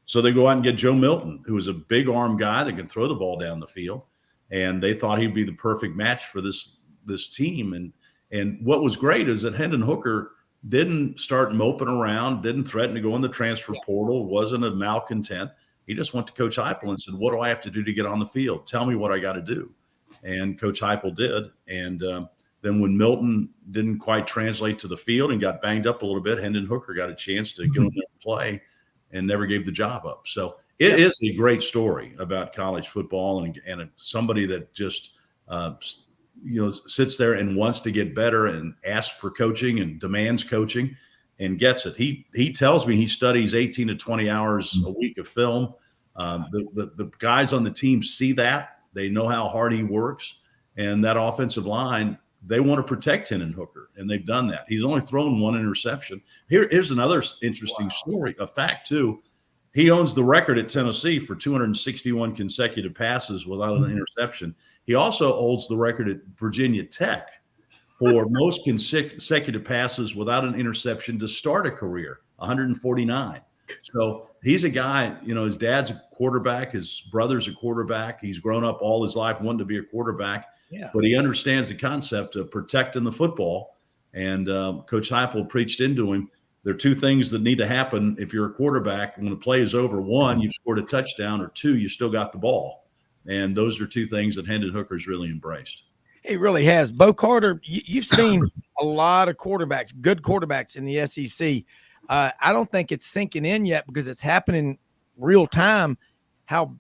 So they go out and get Joe Milton, who is a big arm guy that can throw the ball down the field. And they thought he'd be the perfect match for this team. And what was great is that Hendon Hooker didn't start moping around, didn't threaten to go in the transfer portal, wasn't a malcontent. He just went to Coach Heupel and said, what do I have to do to get on the field? Tell me what I got to do. And Coach Heupel did. And then when Milton didn't quite translate to the field and got banged up a little bit, Hendon Hooker got a chance to go in there and play and never gave the job up. So it is a great story about college football and somebody that just sits there and wants to get better and asks for coaching and demands coaching and gets it. He tells me he studies 18 to 20 hours a week of film. The guys on the team see that. They know how hard he works. And that offensive line, they want to protect Hendon Hooker, and they've done that. He's only thrown one interception. Here's another interesting story, a fact, too. He owns the record at Tennessee for 261 consecutive passes without an interception. He also holds the record at Virginia Tech for most consecutive passes without an interception to start a career, 149. So he's a guy, his dad's a quarterback, his brother's a quarterback. He's grown up all his life wanting to be a quarterback, but he understands the concept of protecting the football. And Coach Heupel preached into him, there are two things that need to happen if you're a quarterback when the play is over. One, you've scored a touchdown, or two, you still got the ball. And those are two things that Hendon Hooker's really embraced. He really has. Bo Carter, you've seen a lot of quarterbacks, good quarterbacks in the SEC. I don't think it's sinking in yet because it's happening real time how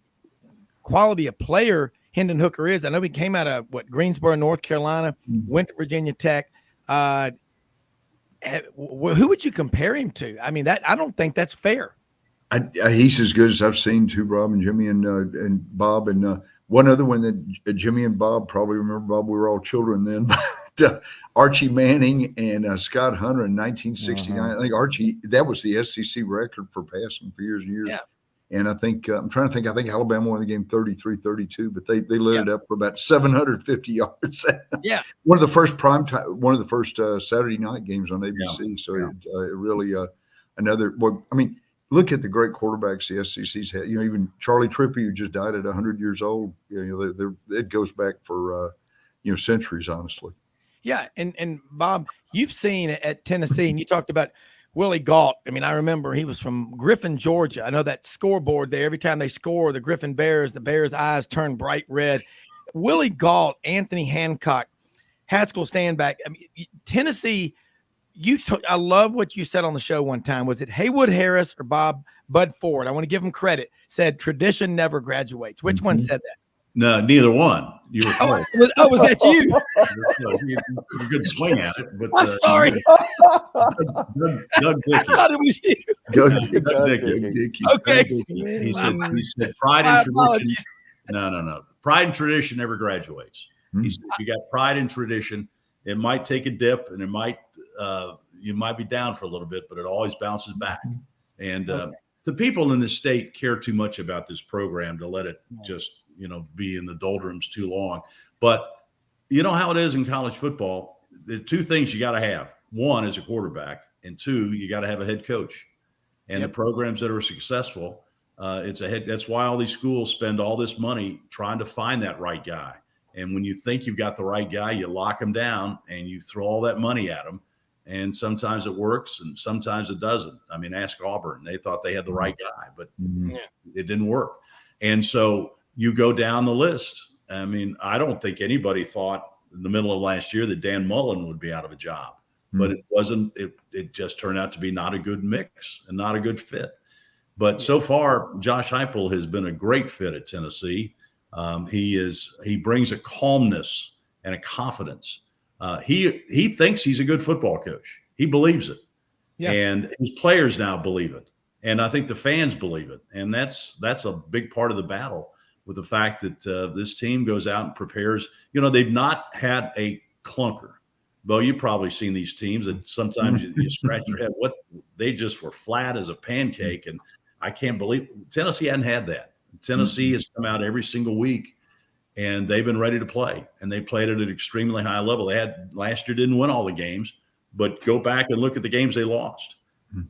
quality a player Hendon Hooker is. I know he came out of Greensboro, North Carolina, went to Virginia Tech. Who would you compare him to? I mean, I don't think that's fair. He's as good as I've seen too, Rob and Jimmy and Bob. And one other one that Jimmy and Bob probably remember, Bob, we were all children then, but Archie Manning and Scott Hunter in 1969. I think Archie, that was the SEC record for passing for years and years. Yeah. And I think, I think Alabama won the game 33-32, but they lit it up for about 750 yards. Yeah. One of the first Saturday night games on ABC. So it really, look at the great quarterbacks the SEC's had. Even Charlie Trippey, who just died at 100 years old. It goes back for centuries, honestly. Yeah, and Bob, you've seen at Tennessee, and you talked about Willie Gault. I mean, I remember he was from Griffin, Georgia. I know that scoreboard there. Every time they score, the Bears' eyes turn bright red. Willie Gault, Anthony Hancock, Haskell Standback. I mean, Tennessee. I love what you said on the show one time. Was it Haywood Harris or Bud Ford? I want to give him credit. Said tradition never graduates. Which one said that? No, neither one. You were close. Was that you? You're a good swing at it. But, I'm sorry. Doug Dickey. I thought it was you. Doug Dickey. Okay. He said pride and tradition. No. Pride and tradition never graduates. He said if you got pride and tradition, it might take a dip and it might you might be down for a little bit, but it always bounces back. And the people in this state care too much about this program to let it just be in the doldrums too long. But you know how it is in college football. The two things you got to have: one is a quarterback, and two, you got to have a head coach. And the programs that are successful, it's a head. That's why all these schools spend all this money trying to find that right guy. And when you think you've got the right guy, you lock him down and you throw all that money at him. And sometimes it works and sometimes it doesn't. I mean, ask Auburn. They thought they had the right guy, but it didn't work. And so you go down the list. I mean, I don't think anybody thought in the middle of last year that Dan Mullen would be out of a job, but it wasn't. It just turned out to be not a good mix and not a good fit. But so far, Josh Heupel has been a great fit at Tennessee. He brings a calmness and a confidence. He thinks he's a good football coach. He believes it. Yeah. And his players now believe it. And I think the fans believe it. And that's a big part of the battle with the fact that this team goes out and prepares. They've not had a clunker. Bo, you've probably seen these teams that sometimes you scratch your head. They just were flat as a pancake. And I can't believe Tennessee hadn't had that. Tennessee has come out every single week and they've been ready to play, and they played at an extremely high level. They had last year, didn't win all the games, but go back and look at the games they lost.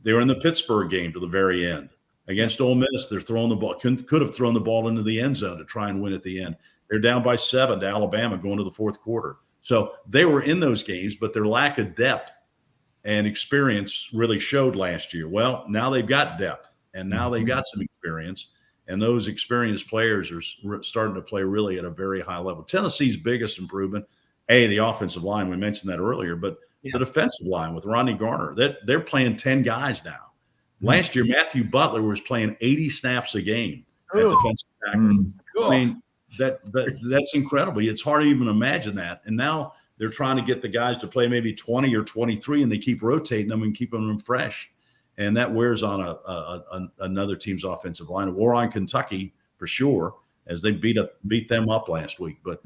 They were in the Pittsburgh game to the very end against Ole Miss. They're throwing the ball, could have thrown the ball into the end zone to try and win at the end. They're down by 7 to Alabama going to the fourth quarter. So they were in those games, but their lack of depth and experience really showed last year. Well, now they've got depth, and now they've got some experience, and those experienced players are starting to play really at a very high level. Tennessee's biggest improvement, the offensive line, we mentioned that earlier, but the defensive line with Rodney Garner, they're playing 10 guys now. Last year, Matthew Butler was playing 80 snaps a game at defensive tackle. I mean, that's incredible. It's hard to even imagine that. And now they're trying to get the guys to play maybe 20 or 23, and they keep rotating them and keeping them fresh. And that wears on another team's offensive line. It wore on Kentucky for sure, as they beat them up last week. But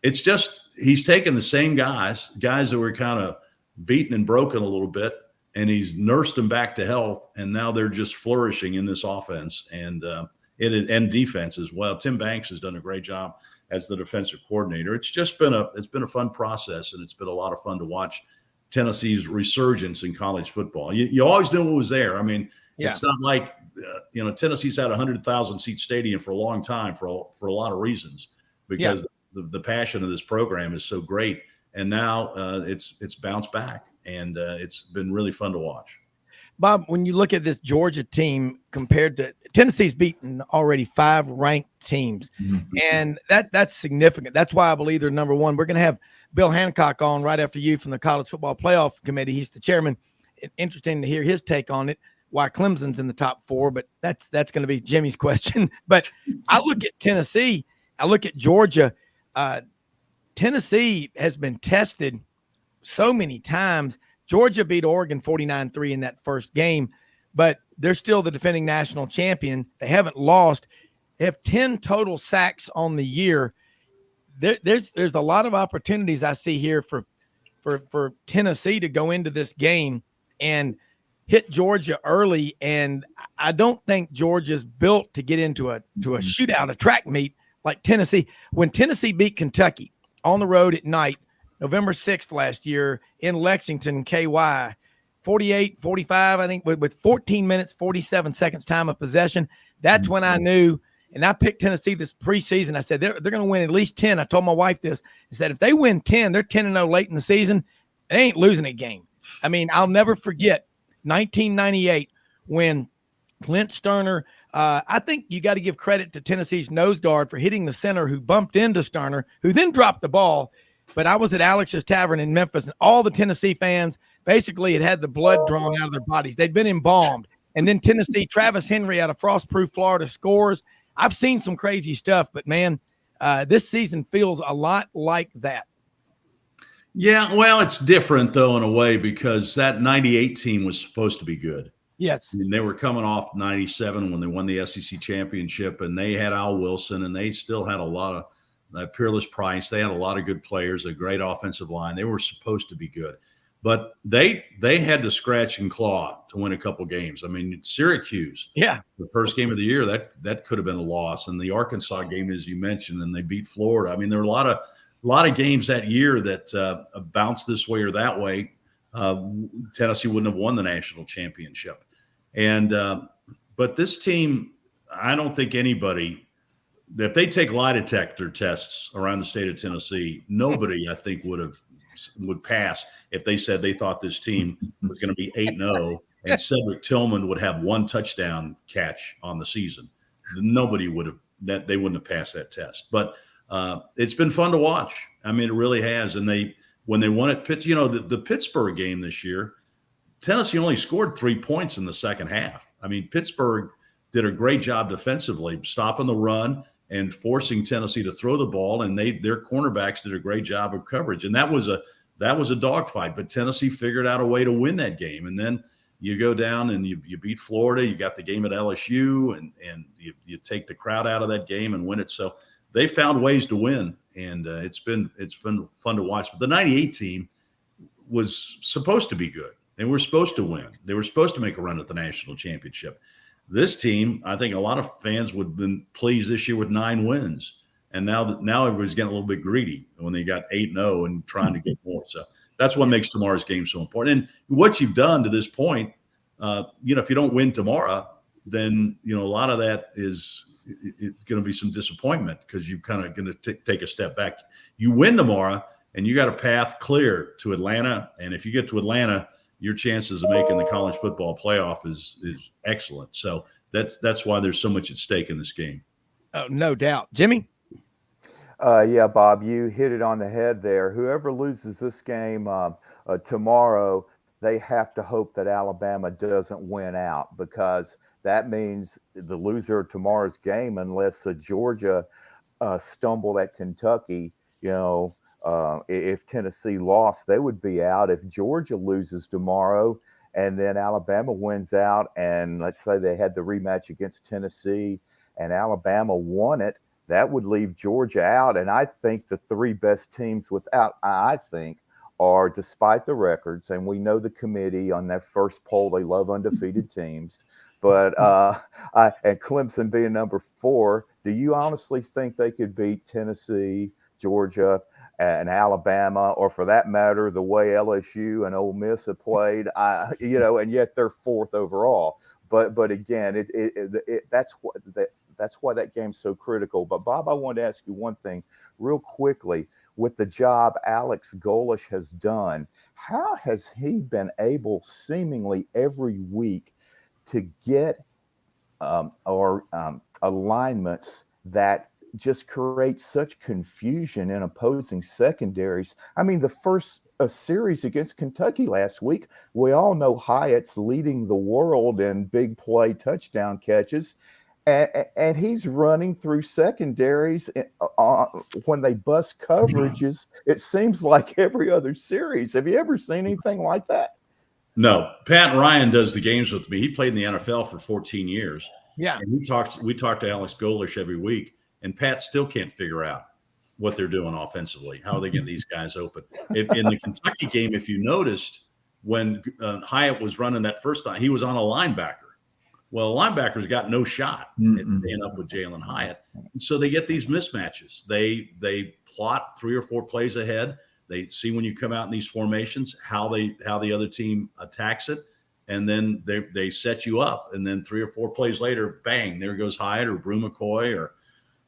it's just he's taken the same guys that were kind of beaten and broken a little bit, and he's nursed them back to health, and now they're just flourishing in this offense and defense as well. Tim Banks has done a great job as the defensive coordinator. It's just been a fun process, and it's been a lot of fun to watch Tennessee's resurgence in college football. You always knew it was there. I mean, it's not like Tennessee's had a 100,000 seat stadium for a long time for a lot of reasons, because the passion of this program is so great. And now it's bounced back, and it's been really fun to watch. Bob, when you look at this Georgia team compared to Tennessee's beaten already 5 ranked teams, and that's significant. That's why I believe they're number one. We're going to have Bill Hancock on right after you from the College Football Playoff Committee. He's the chairman. Interesting to hear his take on it, why Clemson's in the top 4, but that's going to be Jimmy's question. But I look at Tennessee, I look at Georgia. Tennessee has been tested so many times. Georgia beat Oregon 49-3 in that first game, but they're still the defending national champion. They haven't lost. They have 10 total sacks on the year. There's a lot of opportunities I see here for Tennessee to go into this game and hit Georgia early. And I don't think Georgia's built to get into a shootout, a track meet like Tennessee. When Tennessee beat Kentucky on the road at night, November 6th last year in Lexington, KY, 48-45, I think, with 14 minutes, 47 seconds time of possession. That's when I knew, and I picked Tennessee this preseason. I said, they're going to win at least 10. I told my wife this. I said, if they win 10, they're 10-0 late in the season. They ain't losing a game. I mean, I'll never forget 1998 when Clint Sterner, I think you got to give credit to Tennessee's nose guard for hitting the center who bumped into Sterner, who then dropped the ball. But I was at Alex's Tavern in Memphis, and all the Tennessee fans basically had the blood drawn out of their bodies. They'd been embalmed. And then Tennessee, Travis Henry out of Frostproof, Florida, scores. I've seen some crazy stuff, but, man, this season feels a lot like that. Yeah, well, it's different, though, in a way, because that 98 team was supposed to be good. Yes. And they were coming off 97 when they won the SEC championship, and they had Al Wilson, and they still had a lot of Peerless Price. They had a lot of good players, a great offensive line. They were supposed to be good, but they had to scratch and claw to win a couple games. I mean, Syracuse, the first game of the year, that could have been a loss, and the Arkansas game, as you mentioned, and they beat Florida. I mean, there were a lot of games that year that bounced this way or that way. Tennessee wouldn't have won the national championship, and but this team, I don't think anybody. If they take lie detector tests around the state of Tennessee, nobody, I think, would pass if they said they thought this team was going to be 8-0 and Cedric Tillman would have 1 touchdown catch on the season. Nobody would have that. They wouldn't have passed that test. But it's been fun to watch. I mean, it really has. And when they won at the Pittsburgh game this year, Tennessee only scored 3 points in the second half. I mean, Pittsburgh did a great job defensively, stopping the run and forcing Tennessee to throw the ball, and their cornerbacks did a great job of coverage. And that was a dogfight, but Tennessee figured out a way to win that game. And then you go down and you beat Florida. You got the game at LSU, and you take the crowd out of that game and win it. So they found ways to win, and it's been fun to watch. But the 98 team was supposed to be good. They were supposed to win. They were supposed to make a run at the national championship. This team, I think a lot of fans would have been pleased this year with 9 wins. And now everybody's getting a little bit greedy when they got 8-0 and trying to get more. So that's what makes tomorrow's game so important. And what you've done to this point, if you don't win tomorrow, then a lot of that is it's going to be some disappointment because you're kind of going to take a step back. You win tomorrow, and you got a path clear to Atlanta. And if you get to Atlanta, your chances of making the college football playoff is excellent. So that's why there's so much at stake in this game. Oh, no doubt. Jimmy? Yeah, Bob, you hit it on the head there. Whoever loses this game tomorrow, they have to hope that Alabama doesn't win out, because that means the loser of tomorrow's game, unless Georgia stumbled at Kentucky, if Tennessee lost, they would be out. If Georgia loses tomorrow and then Alabama wins out, and let's say they had the rematch against Tennessee and Alabama won it, that would leave Georgia out. And I think the three best teams are, despite the records, and we know the committee on that first poll, they love undefeated teams, but and Clemson being number 4, do you honestly think they could beat Tennessee, Georgia, and Alabama, or for that matter, the way LSU and Ole Miss have played, and yet they're 4th overall? But again, that's why that game's so critical. But Bob, I wanted to ask you one thing real quickly. With the job Alex Golesh has done, how has he been able seemingly every week to get alignments that just create such confusion in opposing secondaries? I mean, the first series against Kentucky last week, we all know Hyatt's leading the world in big play touchdown catches. And he's running through secondaries when they bust coverages. It seems like every other series. Have you ever seen anything like that? No. Pat Ryan does the games with me. He played in the NFL for 14 years. Yeah. And we talk to Alex Golesh every week, and Pat still can't figure out what they're doing offensively. How are they getting these guys open? In the Kentucky game, if you noticed, when Hyatt was running that first time, he was on a linebacker. Well, linebackers got no shot at staying up with Jalen Hyatt. And so they get these mismatches. They plot 3 or 4 plays ahead. They see when you come out in these formations how the other team attacks it, and then they set you up. And then 3 or 4 plays later, bang, there goes Hyatt or Brew McCoy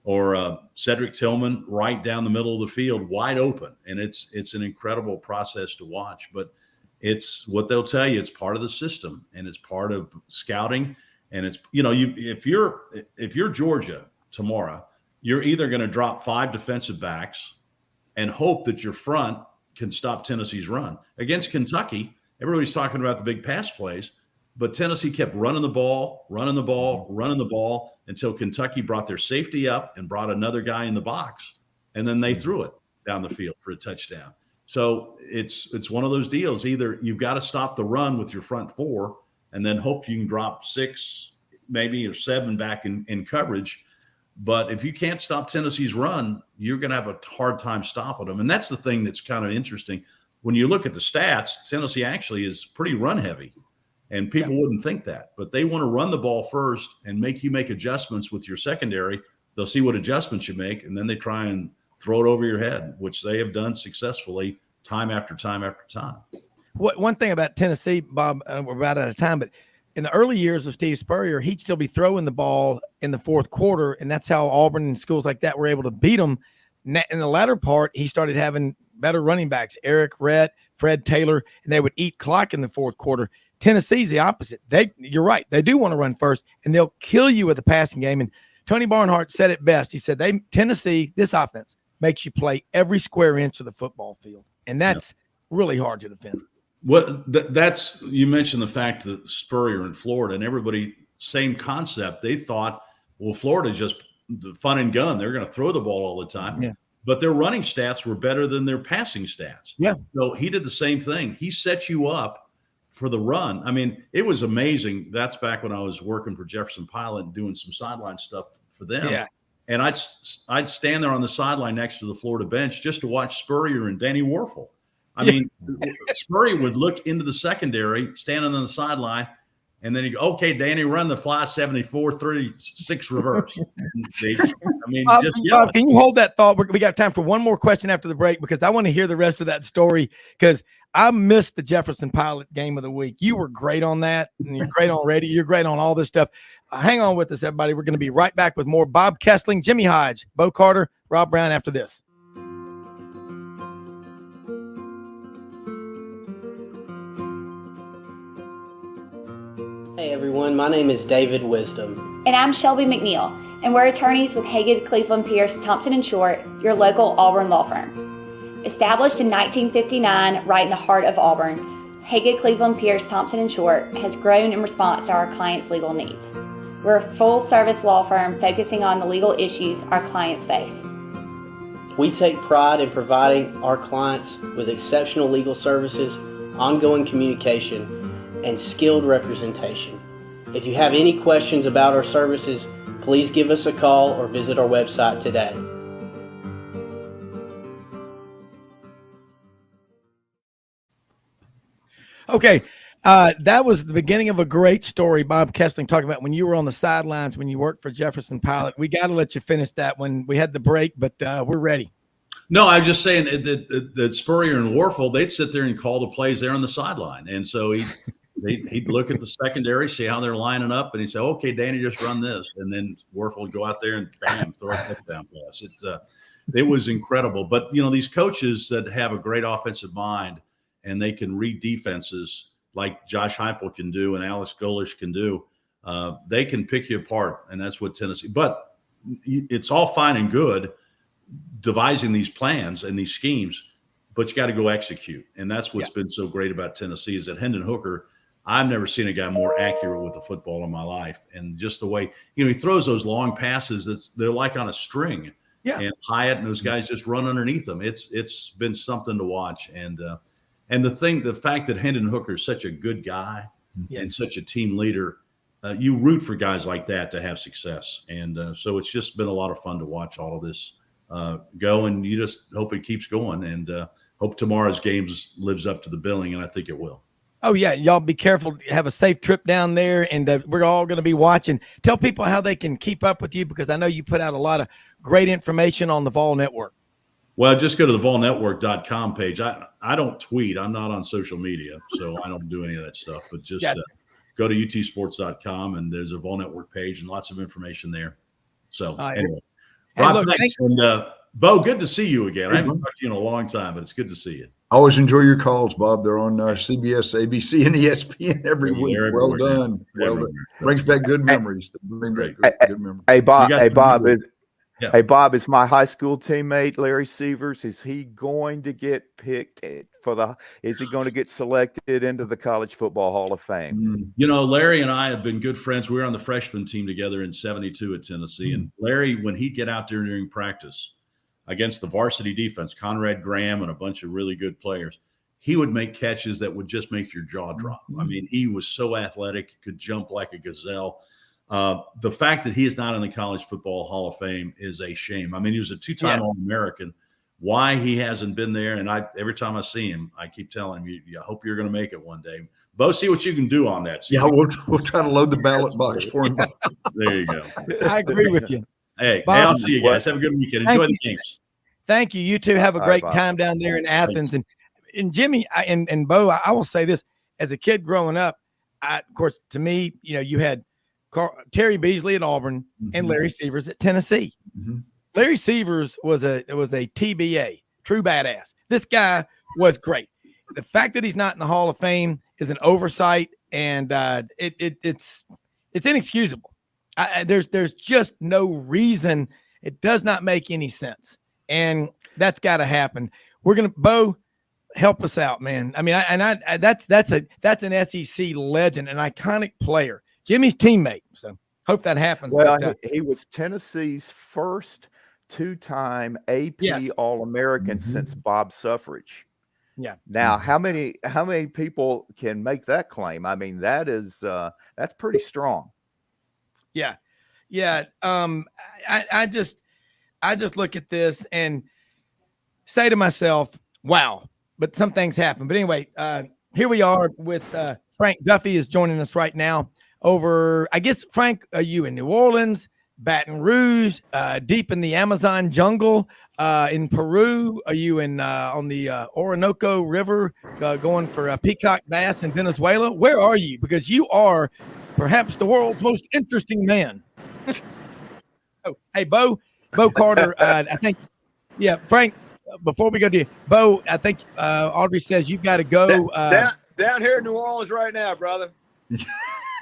or Cedric Tillman right down the middle of the field, wide open. And it's an incredible process to watch. But it's what they'll tell you. It's part of the system, and it's part of scouting. And it's, if you're Georgia tomorrow, you're either going to drop 5 defensive backs and hope that your front can stop Tennessee's run. Against Kentucky, everybody's talking about the big pass plays, but Tennessee kept running the ball until Kentucky brought their safety up and brought another guy in the box, and then they threw it down the field for a touchdown. So it's one of those deals. Either you've got to stop the run with your front 4 and then hope you can drop 6, maybe, or 7 back in coverage. But if you can't stop Tennessee's run, you're going to have a hard time stopping them. And that's the thing that's kind of interesting. When you look at the stats, Tennessee actually is pretty run heavy, and people wouldn't think that. But they want to run the ball first and make you make adjustments with your secondary. They'll see what adjustments you make, and then they try and throw it over your head, which they have done successfully time after time after time. One thing about Tennessee, Bob, we're about out of time, but in the early years of Steve Spurrier, he'd still be throwing the ball in the 4th quarter, and that's how Auburn and schools like that were able to beat them. In the latter part, he started having better running backs, Eric Rhett, Fred Taylor, and they would eat clock in the 4th quarter. Tennessee's the opposite. You're right. They do want to run first, and they'll kill you with the passing game. And Tony Barnhart said it best. He said, Tennessee, this offense makes you play every square inch of the football field, and that's really hard to defend. Well, that's, you mentioned the fact that Spurrier in Florida, and everybody, same concept. They thought, well, Florida just the fun and gun. They're going to throw the ball all the time. Yeah. But their running stats were better than their passing stats. Yeah. So he did the same thing. He set you up for the run. I mean, it was amazing. That's back when I was working for Jefferson Pilot and doing some sideline stuff for them. Yeah. And I'd stand there on the sideline next to the Florida bench just to watch Spurrier and Danny Warfel. I mean, Spurrier would look into the secondary, standing on the sideline, And then you go, okay, Danny, run the fly 74-36 reverse. Bob, can you hold that thought? We got time for one more question after the break because I want to hear the rest of that story because I missed the Jefferson Pilot game of the week. You were great on that, and you're great on radio. You're great on all this stuff. Hang on with us, everybody. We're going to be right back with more Bob Kesling, Jimmy Hodge, Bo Carter, Rob Browne after this. Hey everyone, my name is David Wisdom. And I'm Shelby McNeil, and we're attorneys with Haggard, Cleveland, Pierce, Thompson & Short, your local Auburn law firm. Established in 1959 right in the heart of Auburn, Haggard, Cleveland, Pierce, Thompson & Short has grown in response to our clients' legal needs. We're a full-service law firm focusing on the legal issues our clients face. We take pride in providing our clients with exceptional legal services, ongoing communication, and skilled representation. If you have any questions about our services, please give us a call or visit our website today. Okay, that was the beginning of a great story Bob Kesling talking about when you were on the sidelines, when you worked for Jefferson Pilot. We got to let you finish that when we had the break, but we're ready. No, I'm just saying that Spurrier and Warfel, they'd sit there and call the plays there on the sideline. And so he'd look at the secondary, see how they're lining up, and he'd say, okay, Danny, just run this. And then Warfel would go out there and bam, throw a touchdown pass. It was incredible. But, these coaches that have a great offensive mind and they can read defenses like Josh Heupel can do and Alex Golish can do, they can pick you apart. And that's what Tennessee – but it's all fine and good devising these plans and these schemes, but you got to go execute. And that's what's been so great about Tennessee is that Hendon Hooker – I've never seen a guy more accurate with the football in my life. And just the way, he throws those long passes, they're like on a string. Yeah. And Hyatt and those guys just run underneath them. It's been something to watch. And the fact that Hendon Hooker is such a good guy and such a team leader, you root for guys like that to have success. And so it's just been a lot of fun to watch all of this go. And you just hope it keeps going and hope tomorrow's games lives up to the billing. And I think it will. Oh, yeah. Y'all be careful. Have a safe trip down there, and we're all going to be watching. Tell people how they can keep up with you because I know you put out a lot of great information on the Vol Network. Well, just go to the volnetwork.com page. I don't tweet. I'm not on social media, so I don't do any of that stuff. But just go to utsports.com, and there's a Vol Network page and lots of information there. So anyway, Rob, thanks. And Bo, good to see you again. I haven't talked to you in a long time, but it's good to see you. I always enjoy your calls, Bob. They're on CBS, ABC, and ESPN every week. Well done. Well done. Brings back good memories. Good memories. Hey, Bob. Hey, Bob, is my high school teammate Larry Sievers? Is he going to get picked is he going to get selected into the College Football Hall of Fame? Larry and I have been good friends. We were on the freshman team together in 72 at Tennessee. And Larry, when he'd get out there during practice against the varsity defense, Conrad Graham and a bunch of really good players, he would make catches that would just make your jaw drop. I mean, he was so athletic, could jump like a gazelle. The fact that he is not in the College Football Hall of Fame is a shame. I mean, he was a two-time All-American. Why he hasn't been there, and every time I see him, I keep telling him, I hope you're going to make it one day. Bo, see what you can do on that. Yeah, we'll try to load the ballot box for him. There you go. I agree with you. Hey, I'll see you guys. Have a good weekend. Enjoy the games. Thank you. You two have a great time down there in Athens. And Jimmy and Bo, I will say this. As a kid growing up, of course, to me, you had Terry Beasley at Auburn and Larry Sievers at Tennessee. Mm-hmm. Larry Sievers was a TBA, true badass. This guy was great. The fact that he's not in the Hall of Fame is an oversight, and it's inexcusable. There's just no reason. It does not make any sense, and that's got to happen. Bo, help us out, man. I mean, that's an SEC legend, an iconic player, Jimmy's teammate. So hope that happens. Well, he was Tennessee's first two-time AP All-American since Bob Suffrage. Yeah. Now, how many people can make that claim? I mean, that's pretty strong. Yeah. Yeah. I just look at this and say to myself, wow, but some things happen. But anyway, here we are with Frank Duffy is joining us right now over, I guess, Frank, are you in New Orleans, Baton Rouge, deep in the Amazon jungle, in Peru? Are you in on the Orinoco River going for peacock bass in Venezuela? Where are you? Because you are perhaps the world's most interesting man. Oh, hey, Bo Carter, I think, yeah, Frank, before we go to you, Bo, I think Audrey says you've got to go. Down here in New Orleans right now, brother.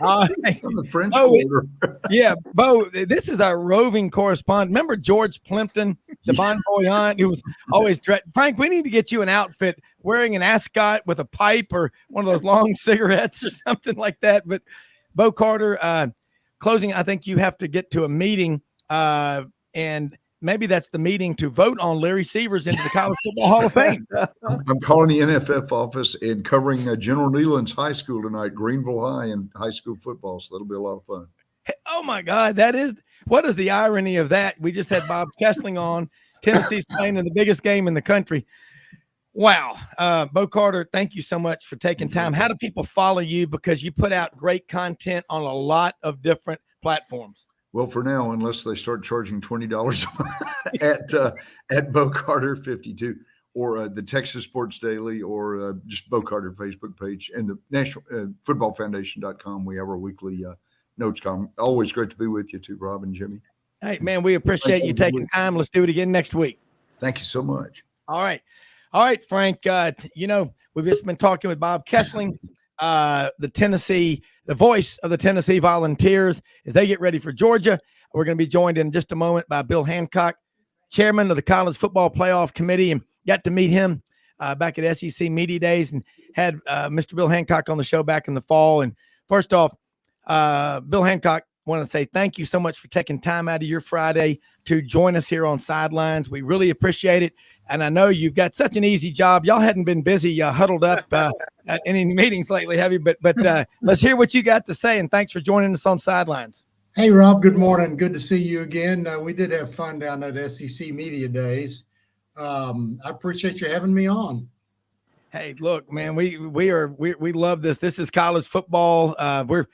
On the French Quarter. Yeah, Bo, this is our roving correspondent. Remember George Plimpton, the bon voyant, who was always Frank, we need to get you an outfit wearing an ascot with a pipe or one of those long cigarettes or something like that. But Bo Carter, closing, I think you have to get to a meeting, and maybe that's the meeting to vote on Larry Severs into the College Football Hall of Fame. I'm calling the NFF office and covering General Neyland's high school tonight, Greenville High, and high school football. So that'll be a lot of fun. Oh my God, what is the irony of that? We just had Bob Kesling on. Tennessee's playing in the biggest game in the country. Wow. Bo Carter, thank you so much for taking time. How do people follow you? Because you put out great content on a lot of different platforms. Well, for now, unless they start charging $20 at Bo Carter 52 or the Texas Sports Daily or just Bo Carter Facebook page and the National Footballfoundation.com. We have our weekly notes column. Always great to be with you too, Rob and Jimmy. Hey, man, we appreciate you taking time. Let's do it again next week. Thank you so much. All right, Frank. We've just been talking with Bob Kesling, the voice of the Tennessee Volunteers as they get ready for Georgia. We're going to be joined in just a moment by Bill Hancock, chairman of the College Football Playoff Committee, and got to meet him back at SEC Media Days and had Mr. Bill Hancock on the show back in the fall. And first off, Bill Hancock, want to say thank you so much for taking time out of your Friday to join us here on Sidelines. We really appreciate it. And I know you've got such an easy job. Y'all hadn't been busy huddled up at any meetings lately, have you? But let's hear what you got to say. And thanks for joining us on Sidelines. Hey, Rob. Good morning. Good to see you again. We did have fun down at SEC Media Days. I appreciate you having me on. Hey, look, man, we love this. This is college football. We're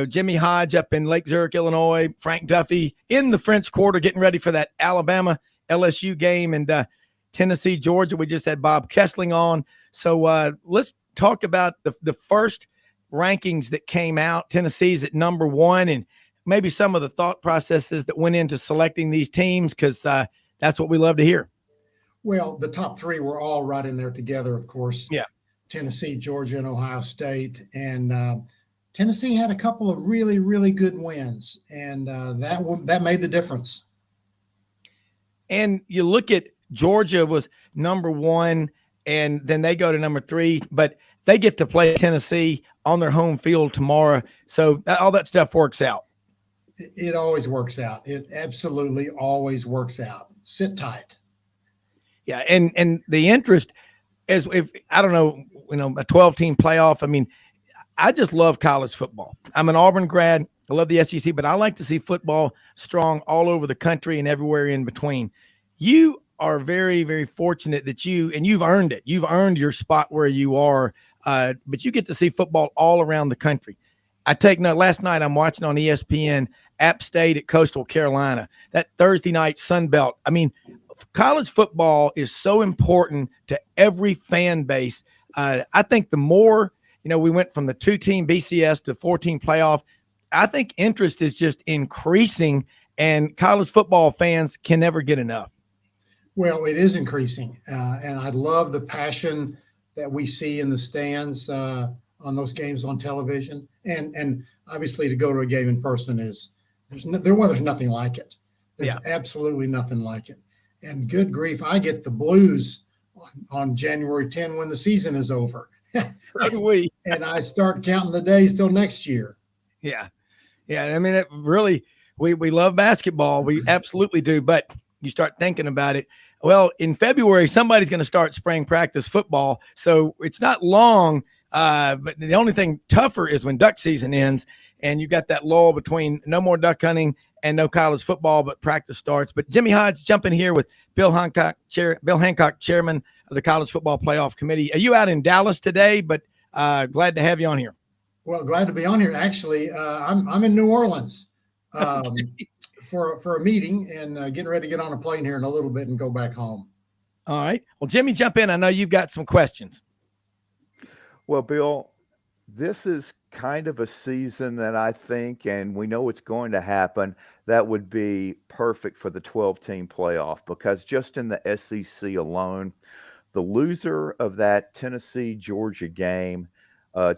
Jimmy Hodge up in Lake Zurich, Illinois, Frank Duffy in the French Quarter getting ready for that Alabama LSU game, and Tennessee, Georgia. We just had Bob Kesling on. So let's talk about the first rankings that came out. Tennessee's at number 1, and maybe some of the thought processes that went into selecting these teams, because that's what we love to hear. Well, the top 3 were all right in there together, of course. Yeah. Tennessee, Georgia, and Ohio State. And Tennessee had a couple of really, really good wins, and that made the difference. And you look at Georgia was number 1, and then they go to number 3, but they get to play Tennessee on their home field tomorrow. So all that stuff works out. It always works out. It absolutely always works out. Sit tight. Yeah, and the interest is, if I don't know, a 12-team playoff. I mean, I just love college football. I'm an Auburn grad. I love the SEC, but I like to see football strong all over the country and everywhere in between. You are very, very fortunate that you've earned it. You've earned your spot where you are, but you get to see football all around the country. I take note. Last night I'm watching on ESPN App State at Coastal Carolina, that Thursday night Sun Belt. I mean, college football is so important to every fan base. I think the more, we went from the 2-team BCS to 4-team playoff. I think interest is just increasing, and college football fans can never get enough. Well, it is increasing, and I love the passion that we see in the stands on those games on television, and obviously to go to a game in person there's nothing like it. There's absolutely nothing like it. And good grief, I get the blues on January 10 when the season is over. So do we. And I start counting the days till next year. Yeah. I mean, it really, we love basketball. We absolutely do. But you start thinking about it. Well, in February, somebody's going to start spring practice football. So it's not long. But the only thing tougher is when duck season ends and you got that lull between no more duck hunting and no college football, but practice starts. But Jimmy Hodge jumping here with Bill Hancock, chairman of the College Football Playoff Committee. Are you out in Dallas today? But glad to have you on here. Well, glad to be on here. Actually, I'm in New Orleans for a meeting and getting ready to get on a plane here in a little bit and go back home. All right. Well, Jimmy, jump in. I know you've got some questions. Well, Bill, this is kind of a season that I think, and we know it's going to happen, that would be perfect for the 12-team playoff, because just in the SEC alone, the loser of that Tennessee-Georgia game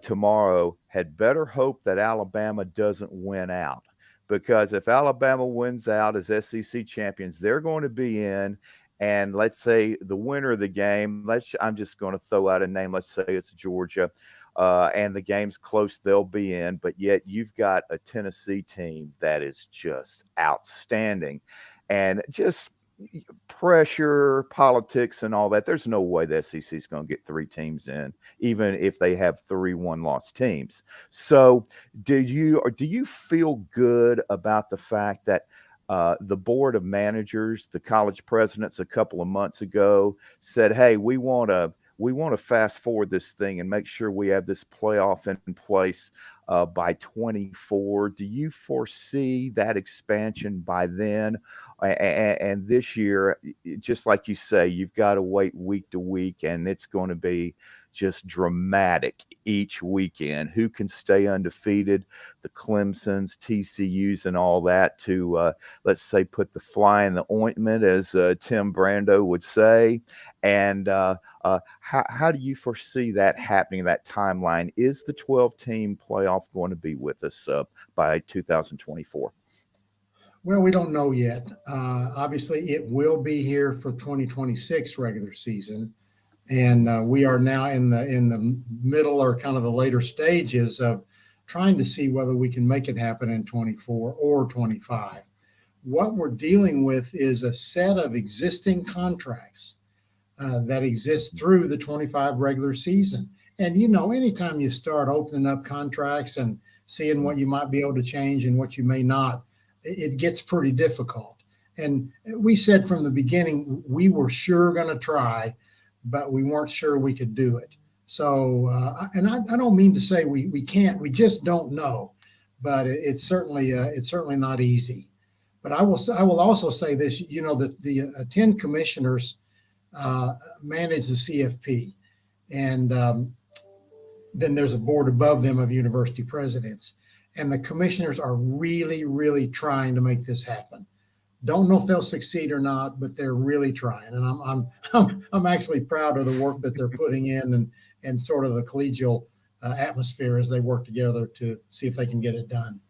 tomorrow had better hope that Alabama doesn't win out. Because if Alabama wins out as SEC champions, they're going to be in. And let's say the winner of the game, I'm just going to throw out a name. Let's say it's Georgia, and the game's close, they'll be in. But yet you've got a Tennessee team that is just outstanding. And just pressure, politics, and all that. There's no way the SEC is going to get 3 teams in, even if they have 3 one-loss teams. So do you feel good about the fact that the board of managers, the college presidents a couple of months ago said, hey, we want to fast forward this thing and make sure we have this playoff in place by 24. Do you foresee that expansion by then? And this year, just like you say, you've got to wait week to week, and it's going to be just dramatic each weekend. Who can stay undefeated? The Clemsons, TCUs, and all that to, let's say, put the fly in the ointment, as Tim Brando would say. And how do you foresee that happening, that timeline? Is the 12-team playoff going to be with us by 2024? Well, we don't know yet. Obviously, it will be here for 2026 regular season. And we are now in the middle or kind of the later stages of trying to see whether we can make it happen in 24 or 25. What we're dealing with is a set of existing contracts that exist through the 25 regular season. And, anytime you start opening up contracts and seeing what you might be able to change and what you may not, it gets pretty difficult. And we said from the beginning, we were sure going to try, but we weren't sure we could do it. So, and I don't mean to say we can't, we just don't know, but it's certainly not easy. But I will also say this, that the 10 commissioners manage the CFP, and then there's a board above them of university presidents, and the commissioners are really, really trying to make this happen. Don't know if they'll succeed or not, but they're really trying, and I'm actually proud of the work that they're putting in and sort of the collegial atmosphere as they work together to see if they can get it done.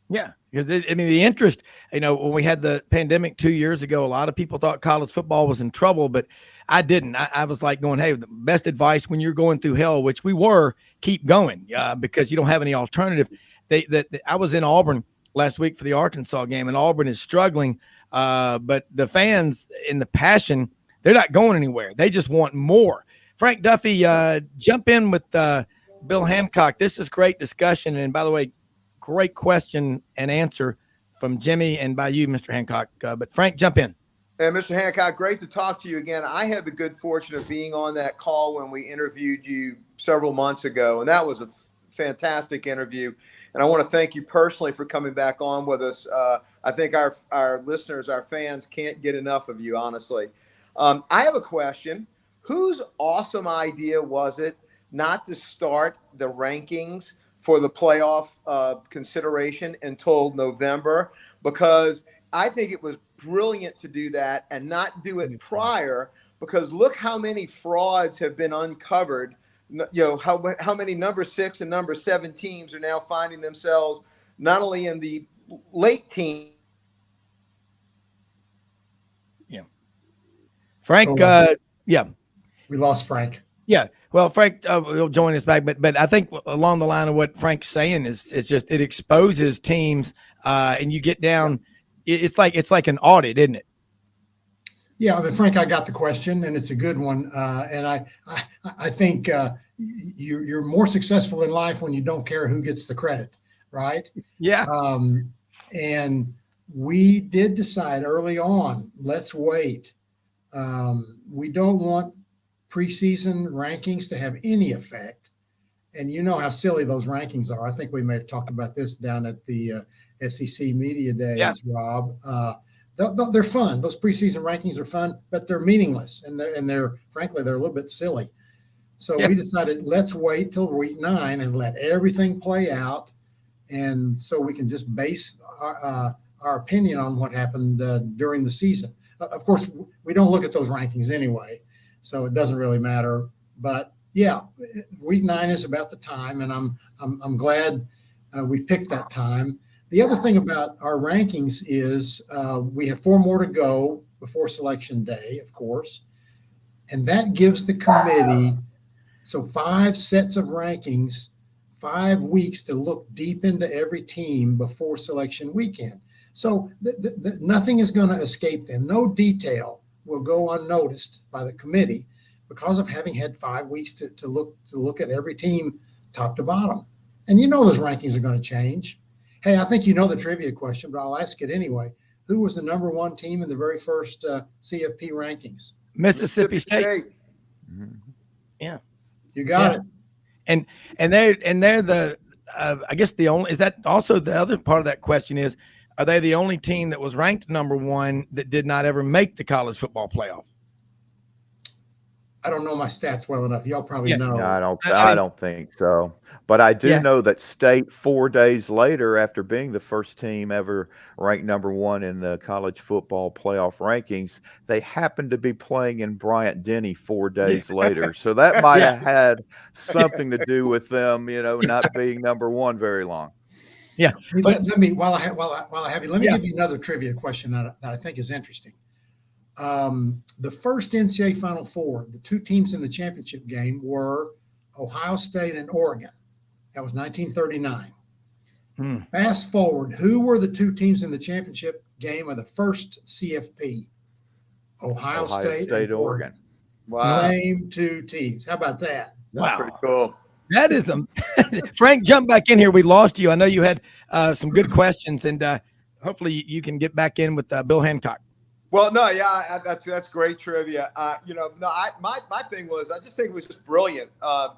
Yeah, because the interest, when we had the pandemic 2 years ago, a lot of people thought college football was in trouble, but I didn't. I was like going, hey, the best advice when you're going through hell, which we were, keep going because you don't have any alternative. I was in Auburn last week for the Arkansas game, and Auburn is struggling, but the fans in the passion, they're not going anywhere. They just want more. Frank Duffy, jump in with Bill Hancock. This is great discussion, and by the way, great question and answer from Jimmy and by you, Mr. Hancock. But Frank, jump in. And Mr. Hancock, great to talk to you again. I had the good fortune of being on that call when we interviewed you several months ago, and that was a fantastic interview. And I want to thank you personally for coming back on with us. I think our listeners, our fans can't get enough of you, honestly. I have a question. Whose awesome idea was it not to start the rankings for the playoff consideration until November? Because I think it was brilliant to do that and not do it prior, because look how many frauds have been uncovered. How many number 6 and number 7 teams are now finding themselves not only in the late team. Yeah. Frank, yeah. We lost Frank. Yeah. Well, Frank will join us back, but I think along the line of what Frank's saying is just it exposes teams, and you get down. It's like an audit, isn't it? Yeah, Frank, I got the question, and it's a good one. And I think you're more successful in life when you don't care who gets the credit, right? Yeah. And we did decide early on, let's wait. We don't want preseason rankings to have any effect. And you know how silly those rankings are. I think we may have talked about this down at the SEC Media Days, Rob. They're fun. Those preseason rankings are fun, but they're meaningless, and they're frankly they're a little bit silly. So we decided let's wait till week 9 and let everything play out, and so we can just base our opinion on what happened during the season. Of course, we don't look at those rankings anyway, so it doesn't really matter. But yeah, week 9 is about the time, and I'm glad we picked that time. The other thing about our rankings is we have 4 more to go before selection day, of course, and that gives the committee 5 sets of rankings, 5 weeks to look deep into every team before selection weekend. So nothing is going to escape them. No detail will go unnoticed by the committee because of having had 5 weeks to look at every team top to bottom. And you know those rankings are going to change. Hey, I think you know the trivia question, but I'll ask it anyway. Who was the number 1 team in the very first CFP rankings? Mississippi State. Yeah, you got it. And they're the I guess the only, is that also the other part of that question is, are they the only team that was ranked number 1 that did not ever make the college football playoff? I don't know my stats well enough. Y'all probably know. No, I don't think so. But I do know that State 4 days later, after being the first team ever ranked number 1 in the college football playoff rankings, they happened to be playing in Bryant-Denny 4 days later. So that might have had something to do with them, not being number 1 very long. Yeah. Let me, while I have you, let me give you another trivia question that I think is interesting. The first NCAA Final Four, the 2 teams in the championship game were Ohio State and Oregon. That was 1939. Fast forward, who were the 2 teams in the championship game of the first CFP? Ohio State and Oregon. Wow. Same 2 teams. How about that? That's pretty cool. That is Frank, jump back in here. We lost you. I know you had some good questions, and hopefully you can get back in with Bill Hancock. Well, no, yeah, that's great trivia. My thing was, I just think it was just brilliant.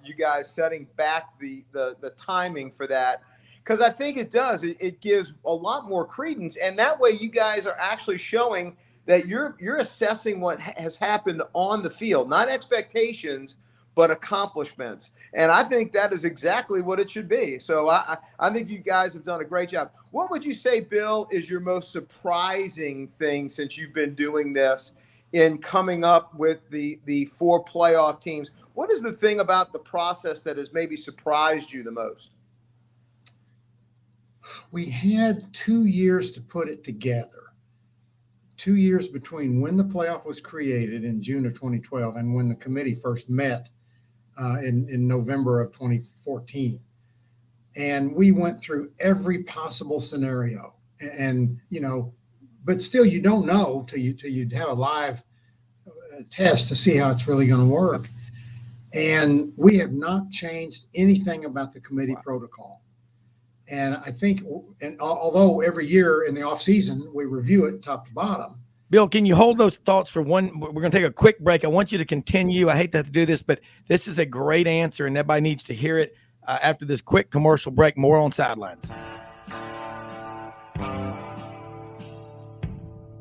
You guys setting back the timing for that, because I think it does. It gives a lot more credence, and that way you guys are actually showing that you're assessing what has happened on the field, not expectations, but accomplishments. And I think that is exactly what it should be. So I think you guys have done a great job. What would you say, Bill, is your most surprising thing since you've been doing this in coming up with the 4 playoff teams? What is the thing about the process that has maybe surprised you the most? We had 2 years to put it together. 2 years between when the playoff was created in June of 2012 and when the committee first met in November of 2014. And we went through every possible scenario, and but still you don't know till you have a live test to see how it's really going to work. And we have not changed anything about the committee protocol. And I think, and although every year in the off season we review it top to bottom. Bill, can you hold those thoughts for one? We're going to take a quick break. I want you to continue. I hate to have to do this, but this is a great answer, and everybody needs to hear it after this quick commercial break. More on Sidelines.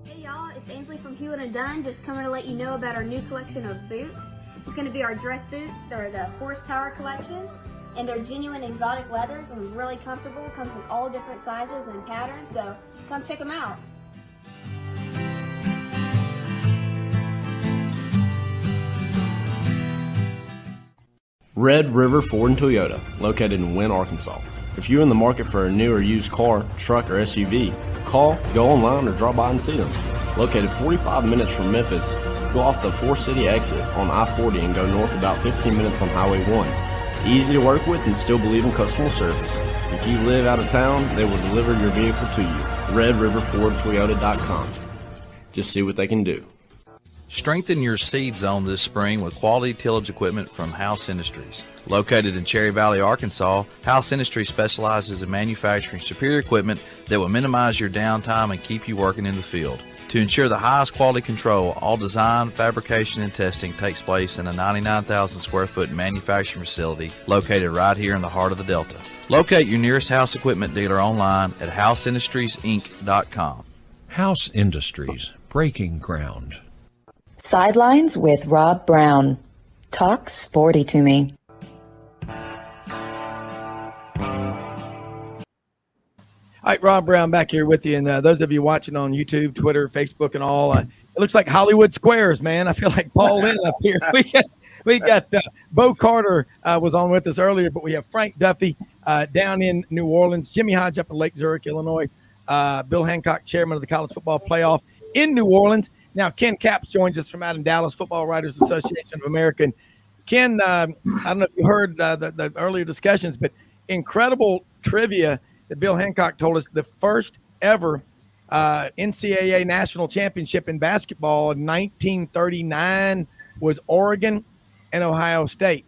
Hey, y'all. It's Ainsley from Hewlett & Dunn, just coming to let you know about our new collection of boots. It's going to be our dress boots. They're the Horsepower collection, and they're genuine exotic leathers and really comfortable. Comes in all different sizes and patterns, so come check them out. Red River Ford and Toyota, located in Wynne, Arkansas. If you're in the market for a new or used car, truck, or SUV, call, go online, or drop by and see them. Located 45 minutes from Memphis, go off the 4-city exit on I-40 and go north about 15 minutes on Highway 1. Easy to work with and still believe in customer service. If you live out of town, they will deliver your vehicle to you. RedRiverFordToyota.com. Just see what they can do. Strengthen your seed zone this spring with quality tillage equipment from House Industries. Located in Cherry Valley, Arkansas, House Industries specializes in manufacturing superior equipment that will minimize your downtime and keep you working in the field. To ensure the highest quality control, all design, fabrication, and testing takes place in a 99,000 square foot manufacturing facility located right here in the heart of the Delta. Locate your nearest House Equipment dealer online at houseindustriesinc.com. House Industries, breaking ground. Sidelines with Rob Browne. Talk sporty to me. All right, Rob Browne back here with you. And those of you watching on YouTube, Twitter, Facebook, and all, it looks like Hollywood Squares, man. I feel like Paul Lynn up here. We got Bo Carter was on with us earlier, but we have Frank Duffy down in New Orleans, Jimmy Hodge up in Lake Zurich, Illinois, Bill Hancock, chairman of the College Football Playoff in New Orleans. Now, Ken Capps joins us from out in Dallas, Football Writers Association of America. And Ken, I don't know if you heard the earlier discussions, but incredible trivia that Bill Hancock told us. The first ever NCAA national championship in basketball in 1939 was Oregon and Ohio State.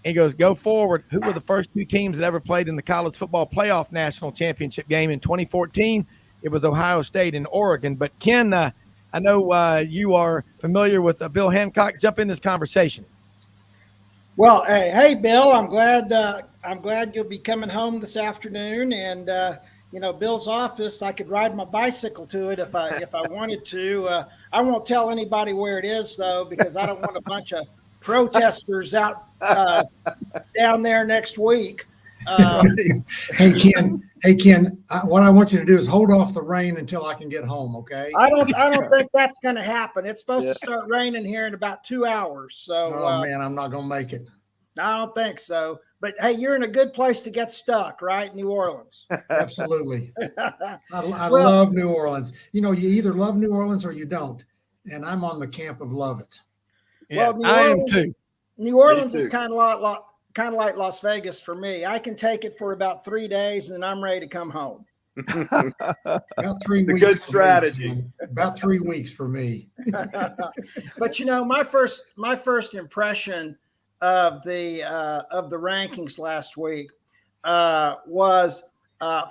And he goes, go forward, who were the first two teams that ever played in the College Football Playoff national championship game in 2014? It was Ohio State and Oregon. But Ken, I know you are familiar with Bill Hancock. Jump in this conversation. Well, hey, Bill, I'm glad you'll be coming home this afternoon. And Bill's office, I could ride my bicycle to it if I wanted to. I won't tell anybody where it is though, because I don't want a bunch of protesters out down there next week. Hey Ken, what I want you to do is hold off the rain until I can get home. Okay. I don't think that's going to happen. It's supposed to start raining here in about 2 hours. So, man, I'm not going to make it. I don't think so. But hey, you're in a good place to get stuck, right? New Orleans. Absolutely. I love New Orleans. You either love New Orleans or you don't. And I'm on the camp of love it. Yeah, well, I am too. New Orleans is kind of like Las Vegas for me. I can take it for about 3 days, and then I'm ready to come home. About 3 weeks. Good strategy. About 3 weeks for me. But my first impression of the rankings last week was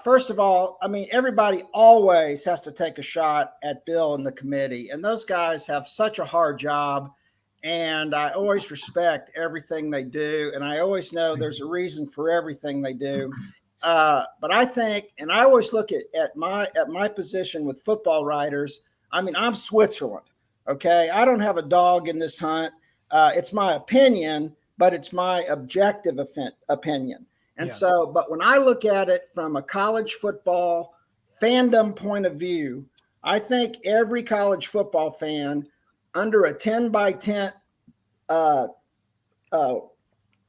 first of all, I mean, everybody always has to take a shot at Bill and the committee, and those guys have such a hard job. And I always respect everything they do. And I always know there's a reason for everything they do. But I think, and I always look at my position with football writers. I mean, I'm Switzerland. Okay. I don't have a dog in this hunt. It's my opinion, but it's my objective opinion. And so, but when I look at it from a college football fandom point of view, I think every college football fan under a 10-by-10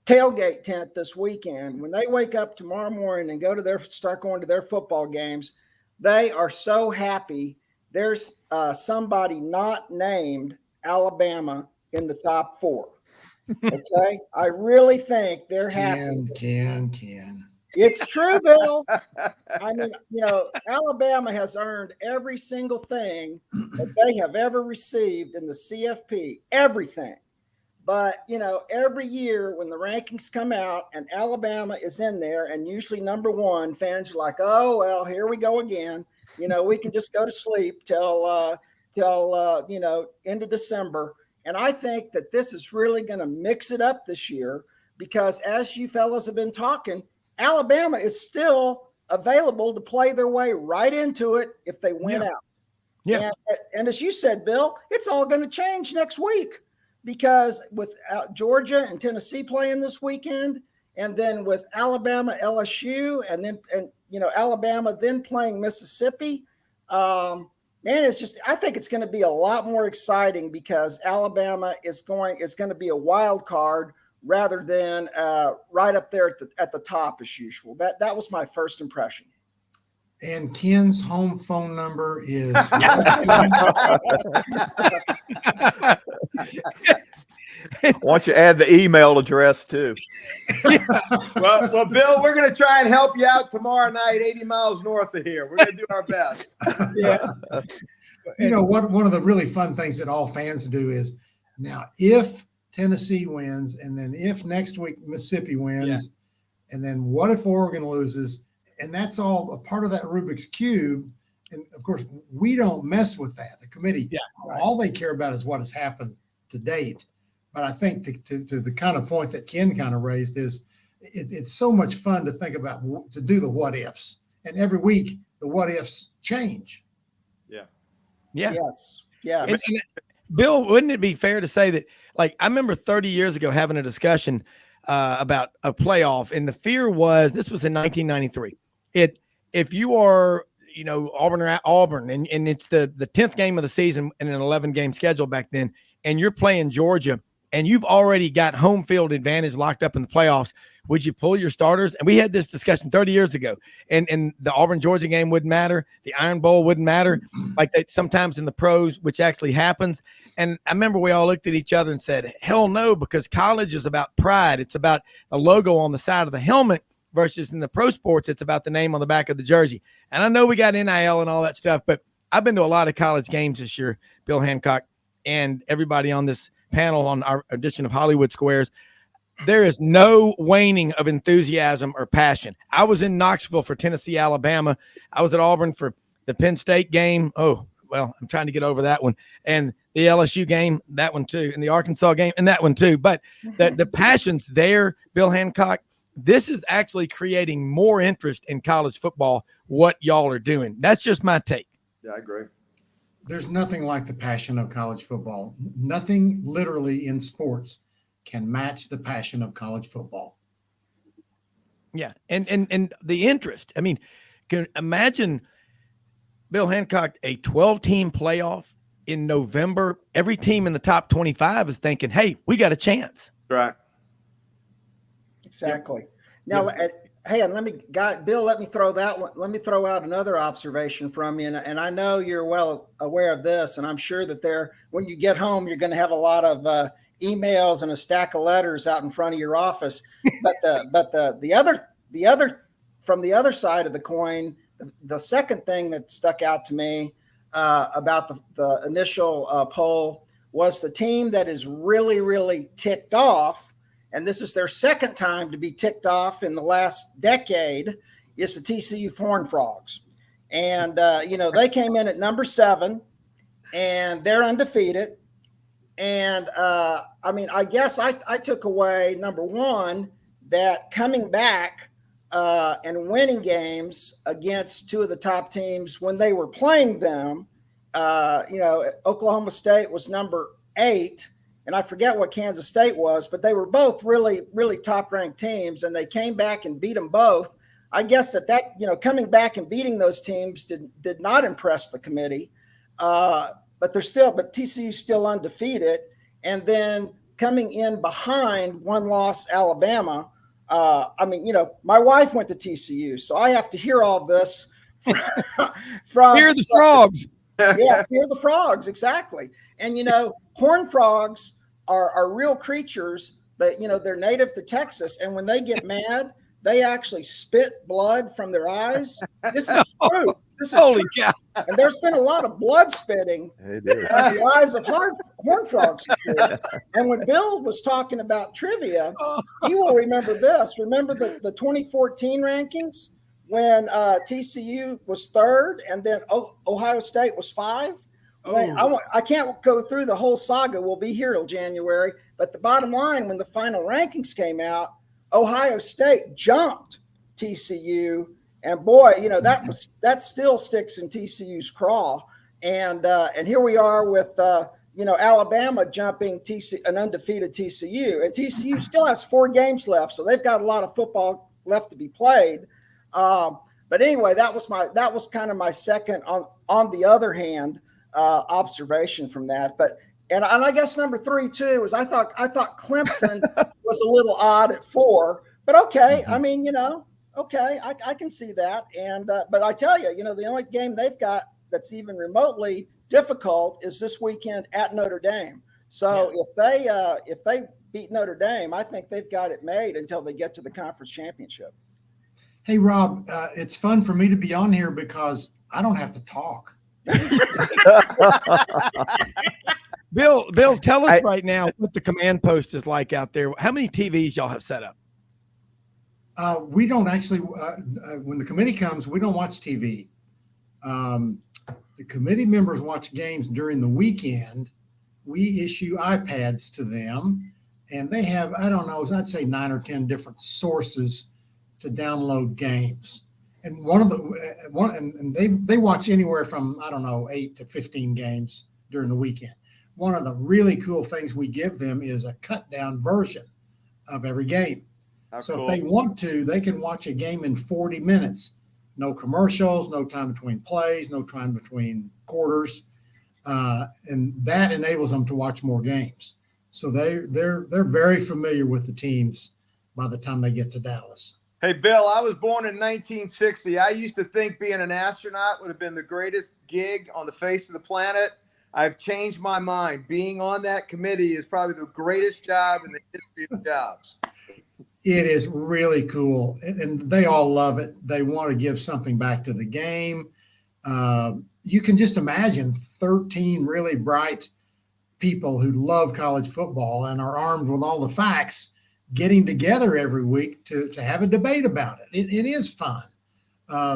tailgate tent this weekend, when they wake up tomorrow morning and start going to their football games, they are so happy. There's somebody not named Alabama in the top 4. Okay, I really think they're happy. Ken. It's true, Bill. I mean, Alabama has earned every single thing that they have ever received in the CFP, everything. But, every year when the rankings come out and Alabama is in there and usually number 1, fans are like, oh, well, here we go again. We can just go to sleep till end of December. And I think that this is really going to mix it up this year because as you fellas have been talking, Alabama is still available to play their way right into it if they win out. Yeah. And as you said, Bill, it's all going to change next week because with Georgia and Tennessee playing this weekend, and then with Alabama, LSU, and Alabama then playing Mississippi, man, I think it's going to be a lot more exciting because Alabama is going to be a wild card rather than right up there at the top as usual. That was my first impression. And Ken's home phone number is. Why don't you add the email address too? Well, Bill, we're going to try and help you out tomorrow night, 80 miles north of here. We're going to do our best. Yeah. One of the really fun things that all fans do is now if Tennessee wins, and then if next week Mississippi wins, and then what if Oregon loses? And that's all a part of that Rubik's Cube and of course, we don't mess with that. The committee, right. all they care about is what has happened to date. But I think to the kind of point that Ken kind of raised is it's so much fun to think about, to do the what ifs. And every week, the what ifs change. Yeah. Yes. Yes. And Bill, wouldn't it be fair to say that, like, I remember 30 years ago having a discussion about a playoff, and the fear was, this was in 1993. If you are, Auburn or at Auburn, and it's the 10th game of the season in an 11-game schedule back then, and you're playing Georgia, and you've already got home field advantage locked up in the playoffs, would you pull your starters? And we had this discussion 30 years ago, and the Auburn-Georgia game wouldn't matter. The Iron Bowl wouldn't matter, like that sometimes in the pros, which actually happens. And I remember we all looked at each other and said, hell no, because college is about pride. It's about a logo on the side of the helmet, versus in the pro sports, it's about the name on the back of the jersey. And I know we got NIL and all that stuff, but I've been to a lot of college games this year, Bill Hancock, and everybody on this panel on our edition of Hollywood Squares. There is no waning of enthusiasm or passion. I was in Knoxville for Tennessee, Alabama. I was at Auburn for the Penn State game. Oh, well, I'm trying to get over that one. And the LSU game, that one too. And the Arkansas game, and that one too. But the passion's there, Bill Hancock. This is actually creating more interest in college football, what y'all are doing. That's just my take. Yeah, I agree. There's nothing like the passion of college football. Nothing literally in sports can match the passion of college football. Yeah. And the interest. I mean, can imagine, Bill Hancock, a 12-team playoff in November. Every team in the top 25 is thinking, hey, we got a chance. Right. Exactly. Now, hey, and Bill, let me throw that one. Let me throw out another observation from you. And I know you're well aware of this, and I'm sure that when you get home, you're going to have a lot of emails and a stack of letters out in front of your office. But the other from the other side of the coin, the second thing that stuck out to me about the initial poll was the team that is really, really ticked off. And this is their second time to be ticked off in the last decade, is the TCU Horned Frogs. And, they came in at number 7, and they're undefeated. And, I guess I took away, number one, that coming back and winning games against two of the top teams when they were playing them, Oklahoma State was number 8. And I forget what Kansas State was, but they were both really, really top-ranked teams, and they came back and beat them both. I guess that coming back and beating those teams did not impress the committee, but TCU's still undefeated. And then coming in behind one-loss Alabama. My wife went to TCU, so I have to hear all this from Fear the frogs. Yeah, fear the frogs, exactly. And horned frogs are real creatures, but they're native to Texas, and when they get mad, they actually spit blood from their eyes. This is true. Holy cow! And there's been a lot of blood spitting in the eyes of horned frogs. And when Bill was talking about trivia, you will remember this. Remember the 2014 rankings when TCU was 3rd, and then Ohio State was 5. I can't go through the whole saga. We'll be here till January. But the bottom line, when the final rankings came out, Ohio State jumped TCU. And boy, that still sticks in TCU's craw. And here we are with, Alabama jumping an undefeated TCU. And TCU still has 4 games left. So they've got a lot of football left to be played. But anyway, that was kind of my second on the other hand observation from that. And I guess number 3 too is I thought Clemson was a little odd at 4, but okay. I mean, okay, I can see that. And but I tell you, the only game they've got that's even remotely difficult is this weekend at Notre Dame. So if they beat Notre Dame, I think they've got it made until they get to the conference championship. Hey, Rob, it's fun for me to be on here because I don't have to talk. Bill, tell us right now what the command post is like out there. How many TVs y'all have set up? We don't actually, when the committee comes, we don't watch TV. The committee members watch games during the weekend. We issue iPads to them, and they have, I don't know, I'd say 9 or 10 different sources to download games. And they watch anywhere from, I don't know, 8 to 15 games during the weekend. One of the really cool things we give them is a cut down version of every game. So cool. If they want to, they can watch a game in 40 minutes. No commercials, no time between plays, no time between quarters. And that enables them to watch more games. So they're very familiar with the teams by the time they get to Dallas. Hey, Bill, I was born in 1960. I used to think being an astronaut would have been the greatest gig on the face of the planet. I've changed my mind. Being on that committee is probably the greatest job in the history of jobs. It is really cool, and they all love it. They want to give something back to the game. You can just imagine 13 really bright people who love college football and are armed with all the facts getting together every week to have a debate about it. It is fun.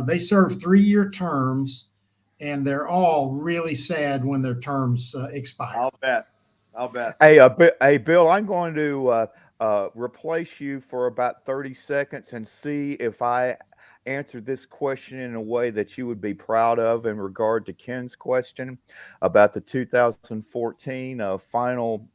They serve 3-year terms, and they're all really sad when their terms expire. I'll bet. Hey, Bill, I'm going to replace you for about 30 seconds and see if I answered this question in a way that you would be proud of in regard to Ken's question about the 2014 final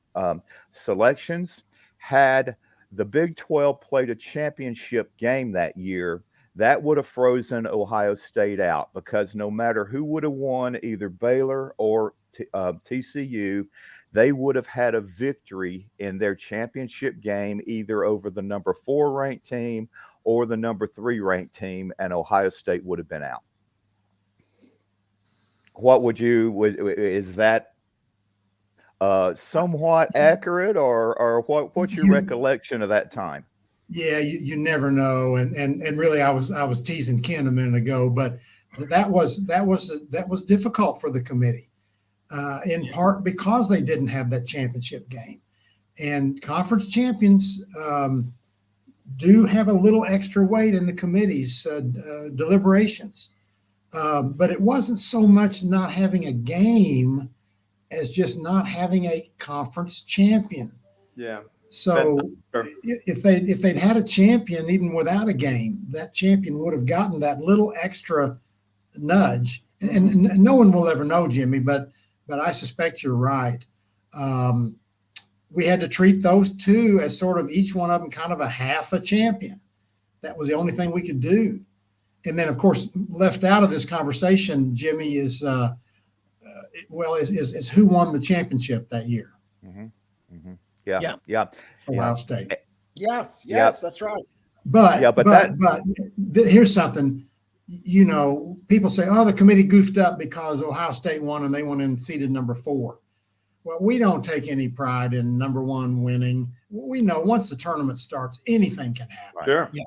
selections. Had the Big 12 played a championship game that year, that would have frozen Ohio State out, because no matter who would have won, either Baylor or TCU, they would have had a victory in their championship game, either over the number 4 ranked team or the number 3 ranked team, and Ohio State would have been out. Is that somewhat accurate, or what's your recollection of that time? Yeah, you never know, and really, I was teasing Ken a minute ago, but that was difficult for the committee, in part because they didn't have that championship game, and conference champions do have a little extra weight in the committee's deliberations, but it wasn't so much not having a game as just not having a conference champion. Yeah. So if they'd had a champion, even without a game, that champion would have gotten that little extra nudge. And no one will ever know, Jimmy, but I suspect you're right. We had to treat those two as sort of each one of them kind of a half a champion. That was the only thing we could do. And then, of course, left out of this conversation, Jimmy, is who won the championship that year. Mm-hmm. Mm-hmm. Yeah. Ohio State. Yes, that's right. But here's something, people say, oh, the committee goofed up because Ohio State won and they went in seeded number 4. Well, we don't take any pride in number 1 winning. We know once the tournament starts, anything can happen. Sure. Yeah.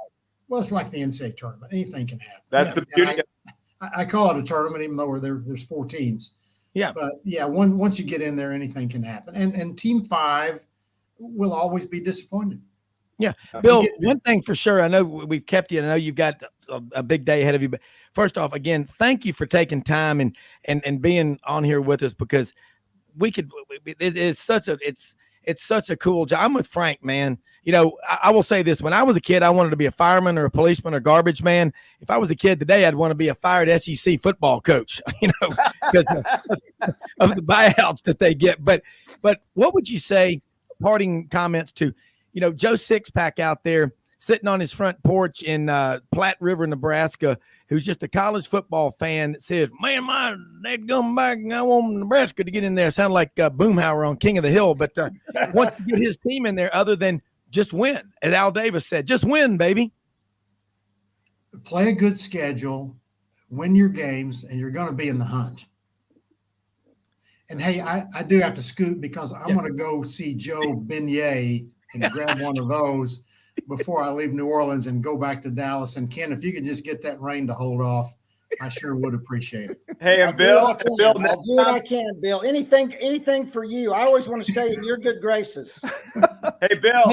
Well, it's like the NCAA tournament. Anything can happen. That's the beauty. I call it a tournament, even though there's 4 teams. Yeah. But yeah, once you get in there, anything can happen. And Team 5 will always be disappointed. Yeah. Bill, one thing for sure, I know we've kept you. I know you've got a big day ahead of you. But first off, again, thank you for taking time and being on here with us, because it's such a cool job. I'm with Frank, man. I will say this: when I was a kid, I wanted to be a fireman or a policeman or garbage man. If I was a kid today, I'd want to be a fired SEC football coach, because of the buyouts that they get. But what would you say, parting comments to, Joe Sixpack out there sitting on his front porch in Platte River, Nebraska, who's just a college football fan that says, man, my dad come back and I want Nebraska to get in there. Sound like Boomhauer on King of the Hill, but wants to get his team in there other than just win. As Al Davis said, just win, baby. Play a good schedule, win your games, and you're going to be in the hunt. And hey, I do have to scoot because I'm going to go see Joe Beignet and grab one of those before I leave New Orleans and go back to Dallas. And Ken, if you could just get that rain to hold off, I sure would appreciate it. Hey, and Bill, I'll do what I can, Bill. Anything for you. I always want to stay in your good graces. Hey, Bill,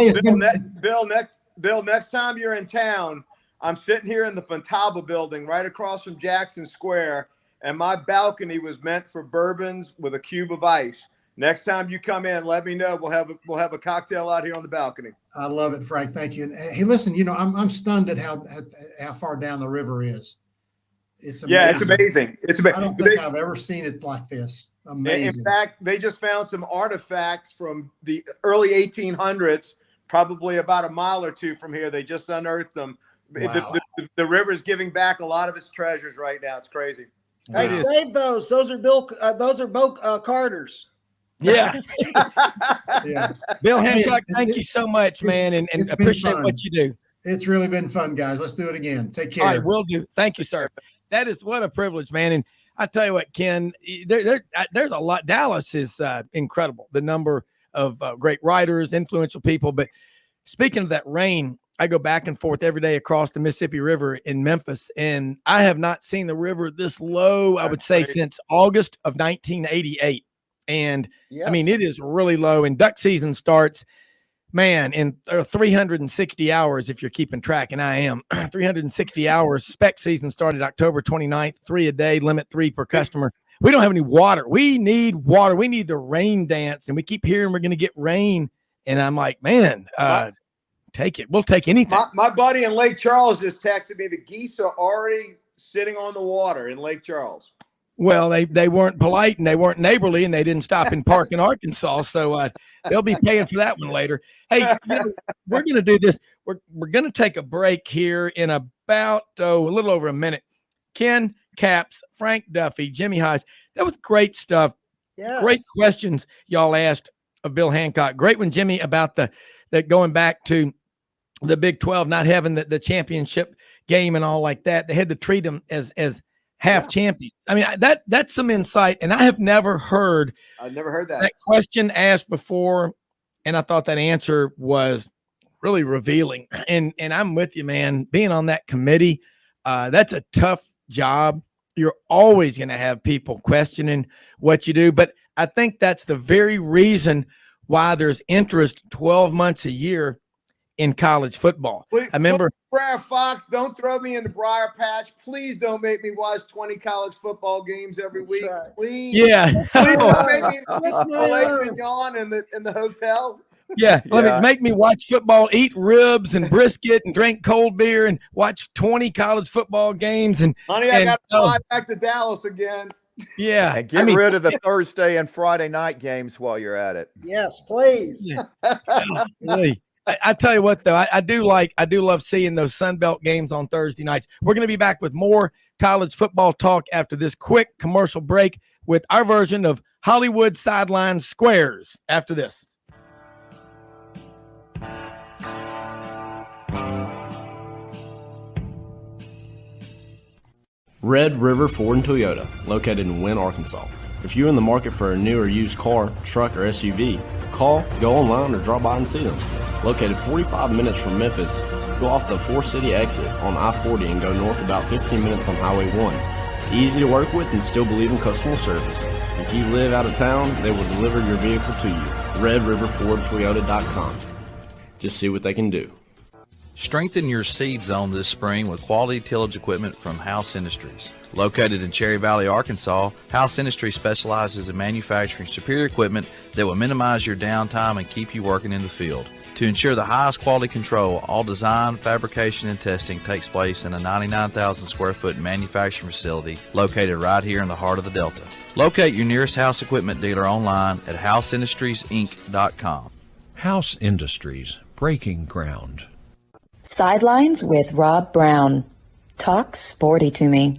next time you're in town, I'm sitting here in the Fontaba building right across from Jackson Square, and my balcony was meant for bourbons with a cube of ice. Next time you come in, let me know. We'll have a cocktail out here on the balcony. I love it, Frank. Thank you. And hey, listen, I'm stunned at how far down the river is. It's amazing. Yeah, it's amazing. It's amazing. I don't think I've ever seen it like this. Amazing. In fact, they just found some artifacts from the early 1800s, probably about a mile or two from here. They just unearthed them. Wow. The river is giving back a lot of its treasures right now. It's crazy. Hey, save those. Those are Bo Carter's. Yeah. Yeah. Bill Hancock, thank you so much, man, and appreciate what you do. It's really been fun, guys. Let's do it again. Take care. All right, will do. Thank you, sir. That is what a privilege, man. And I tell you what, Ken, there's a lot. Dallas is incredible. The number of great writers, influential people. But speaking of that rain, I go back and forth every day across the Mississippi River in Memphis, and I have not seen the river this low, I would say, since August of 1988. And I mean, it is really low. And duck season starts, man, in 360 hours, if you're keeping track, and I am. 360 hours. Spec season started October 29th, 3 a day, limit 3 per customer. We don't have any water. We need water. We need the rain dance. And we keep hearing we're going to get rain. And I'm like, man, take it. We'll take anything. My buddy in Lake Charles just texted me the geese are already sitting on the water in Lake Charles. Well, they weren't polite and they weren't neighborly and they didn't stop in park in Arkansas. So they'll be paying for that one later. Hey, we're going to do this. We're going to take a break here in about a little over a minute. Ken Caps, Frank Duffy, Jimmy Hodge. That was great stuff. Yes. Great questions y'all asked of Bill Hancock. Great one, Jimmy, about the going back to the Big 12 not having the championship game and all like that. They had to treat them as half champions. I mean, that's some insight, and I have never heard. I've never heard that question asked before, and I thought that answer was really revealing. And I'm with you, man. Being on that committee, that's a tough job. You're always going to have people questioning what you do, but I think that's the very reason why there's interest 12 months a year in college football. Please, I remember Briar Fox, don't throw me in the briar patch. Please don't make me watch 20 college football games every week. Right. Please. Yeah. Please don't make me filet mignon in the hotel. Yeah. Make me watch football, eat ribs and brisket and drink cold beer and watch 20 college football games. And honey, I got to fly back to Dallas again. Yeah. And get rid of the Thursday and Friday night games while you're at it. Yes, please. Yeah. Really. I tell you what, though, I do love seeing those Sun Belt games on Thursday nights. We're going to be back with more college football talk after this quick commercial break with our version of Hollywood Sidelines Squares after this. Red River Ford and Toyota, located in Wynne, Arkansas. If you're in the market for a new or used car, truck, or SUV, call, go online, or drop by and see them. Located 45 minutes from Memphis, go off the 4-city exit on I-40 and go north about 15 minutes on Highway 1. Easy to work with and still believe in customer service. If you live out of town, they will deliver your vehicle to you. RedRiverFordToyota.com. Just see what they can do. Strengthen your seed zone this spring with quality tillage equipment from House Industries. Located in Cherry Valley, Arkansas, House Industries specializes in manufacturing superior equipment that will minimize your downtime and keep you working in the field. To ensure the highest quality control, all design, fabrication, and testing takes place in a 99,000 square foot manufacturing facility located right here in the heart of the Delta. Locate your nearest House equipment dealer online at houseindustriesinc.com. House Industries, breaking ground. Sidelines with Rob Browne. Talk sporty to me.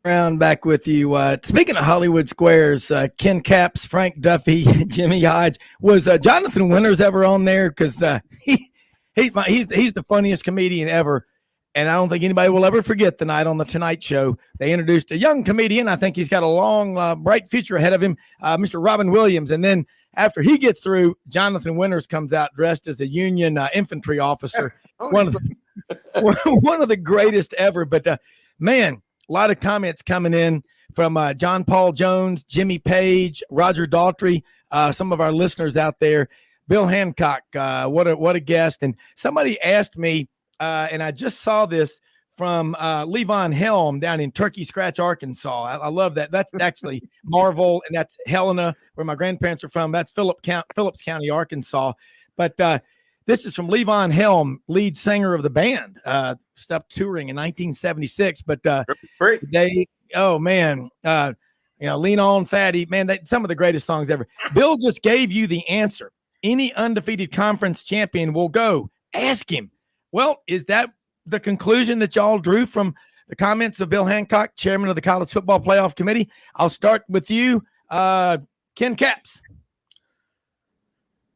Brown back with you. Speaking of Hollywood Squares, Ken Caps, Frank Duffy, Jimmy Hodge. Was Jonathan Winters ever on there? Because he's the funniest comedian ever. And I don't think anybody will ever forget the night on the Tonight Show. They introduced a young comedian. I think he's got a long, bright future ahead of him, Mr. Robin Williams. And then after he gets through, Jonathan Winters comes out dressed as a Union infantry officer. One of the greatest ever. But, man, a lot of comments coming in from John Paul Jones, Jimmy Page, Roger Daltrey, some of our listeners out there. Bill Hancock, what a guest. And somebody asked me, and I just saw this from Levon Helm down in Turkey Scratch, Arkansas. I love that. That's actually Marvel, and that's Helena, where my grandparents are from. That's Phillips County, Arkansas. But this is from Levon Helm, lead singer of the band. Stopped touring in 1976. But they, oh man, Lean On, Fatty, man, some of the greatest songs ever. Bill just gave you the answer. Any undefeated conference champion will go. Ask him. Well, is that the conclusion that y'all drew from the comments of Bill Hancock, chairman of the College Football Playoff Committee? I'll start with you, Ken Capps.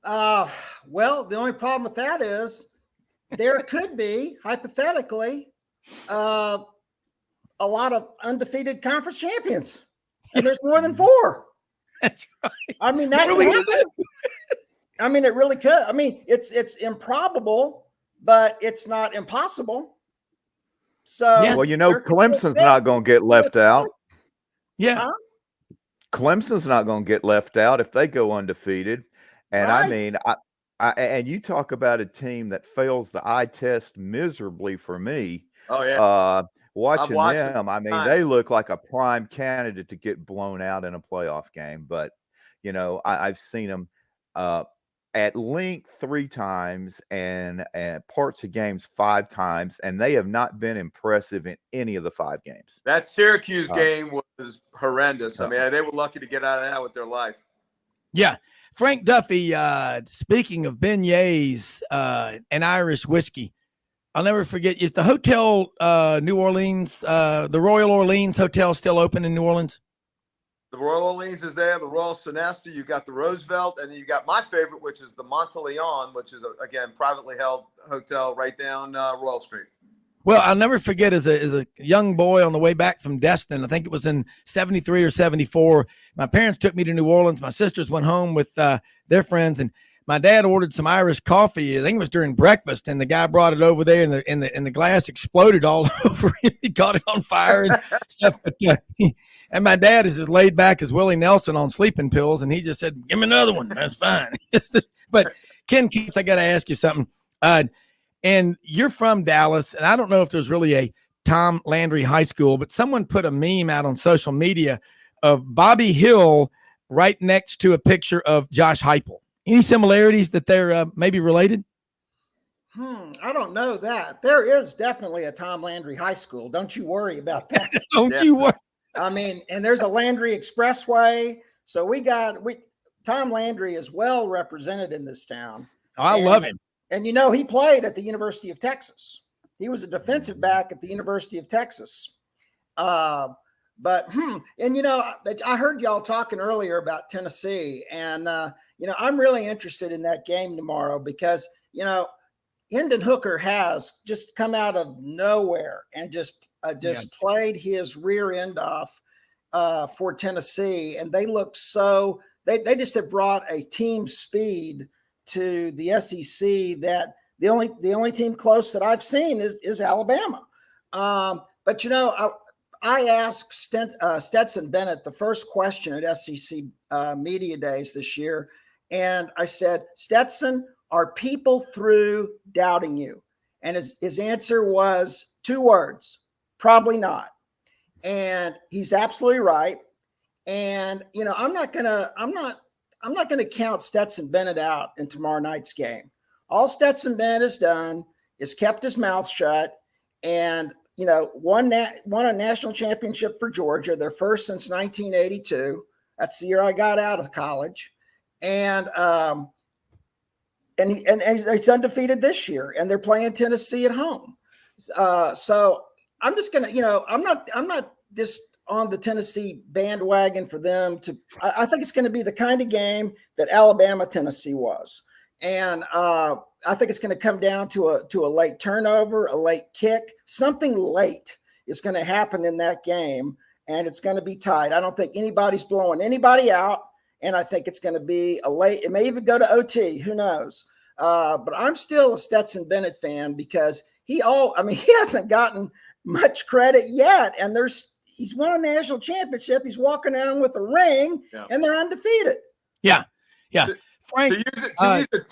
Well, the only problem with that is there could be, hypothetically, a lot of undefeated conference champions. And there's more than 4. That's right. I mean, that could happen. I mean, it really could. I mean, it's improbable, but it's not impossible. So, well, Clemson's not going to get left out. Yeah. Huh? Clemson's not going to get left out if they go undefeated. And Right. I mean, and you talk about a team that fails the eye test miserably for me. Oh yeah. Watching watched them, I mean, times. they look like a prime candidate to get blown out in a playoff game. But I've seen them at length 3 times and parts of games 5 times, and they have not been impressive in any of the 5 games. That Syracuse game was horrendous. I mean, they were lucky to get out of that with their life. Yeah. Frank Duffy, speaking of beignets and Irish whiskey, I'll never forget. Is the Hotel New Orleans, the Royal Orleans Hotel, still open in New Orleans? The Royal Orleans is there, the Royal Sonesta, you got the Roosevelt, and then you got my favorite, which is the Monteleone, which is, again, privately held hotel right down Royal Street. Well, I'll never forget as a young boy on the way back from Destin, I think it was in 73 or 74, my parents took me to New Orleans. My sisters went home with their friends, and my dad ordered some Irish coffee. I think it was during breakfast, and the guy brought it over there, and the glass exploded all over him. He caught it on fire and stuff. But, and my dad is as laid back as Willie Nelson on sleeping pills, and he just said, "Give me another one. That's fine." But Ken Keeps, I got to ask you something. And you're from Dallas, and I don't know if there's really a Tom Landry High School, but someone put a meme out on social media of Bobby Hill right next to a picture of Josh Heupel. Any similarities that they're maybe related? I don't know that. There is definitely a Tom Landry High School. Don't you worry about that. Don't you worry. I mean, and there's a Landry Expressway. So Tom Landry is well represented in this town. Oh, I love him. And he played at the University of Texas. He was a defensive back at the University of Texas. I heard y'all talking earlier about Tennessee, and I'm really interested in that game tomorrow because Hendon Hooker has just come out of nowhere and just played his rear end off for Tennessee, and they look so they just have brought a team speed to the SEC that the only team close that I've seen is Alabama. But I asked Stetson Bennett the first question at SEC Media Days this year, and I said, Stetson, are people through doubting you? And his answer was 2 words: probably not. And he's absolutely right. And I'm not gonna count Stetson Bennett out in tomorrow night's game. All Stetson Bennett has done is kept his mouth shut and won a national championship for Georgia, their first since 1982. That's the year I got out of college, and he's undefeated this year, and they're playing Tennessee at home. So I'm just gonna, I'm not just on the Tennessee bandwagon for them to. I think it's going to be the kind of game that Alabama Tennessee was, and I think it's going to come down to a late turnover, a late kick, something late is going to happen in that game, and it's going to be tight. I don't think anybody's blowing anybody out, and I think it's going to be a late. It may even go to OT. Who knows? But I'm still a Stetson Bennett fan because he hasn't gotten much credit yet, and he's won a national championship. He's walking down with a ring, and they're undefeated. Yeah. Frank, To use the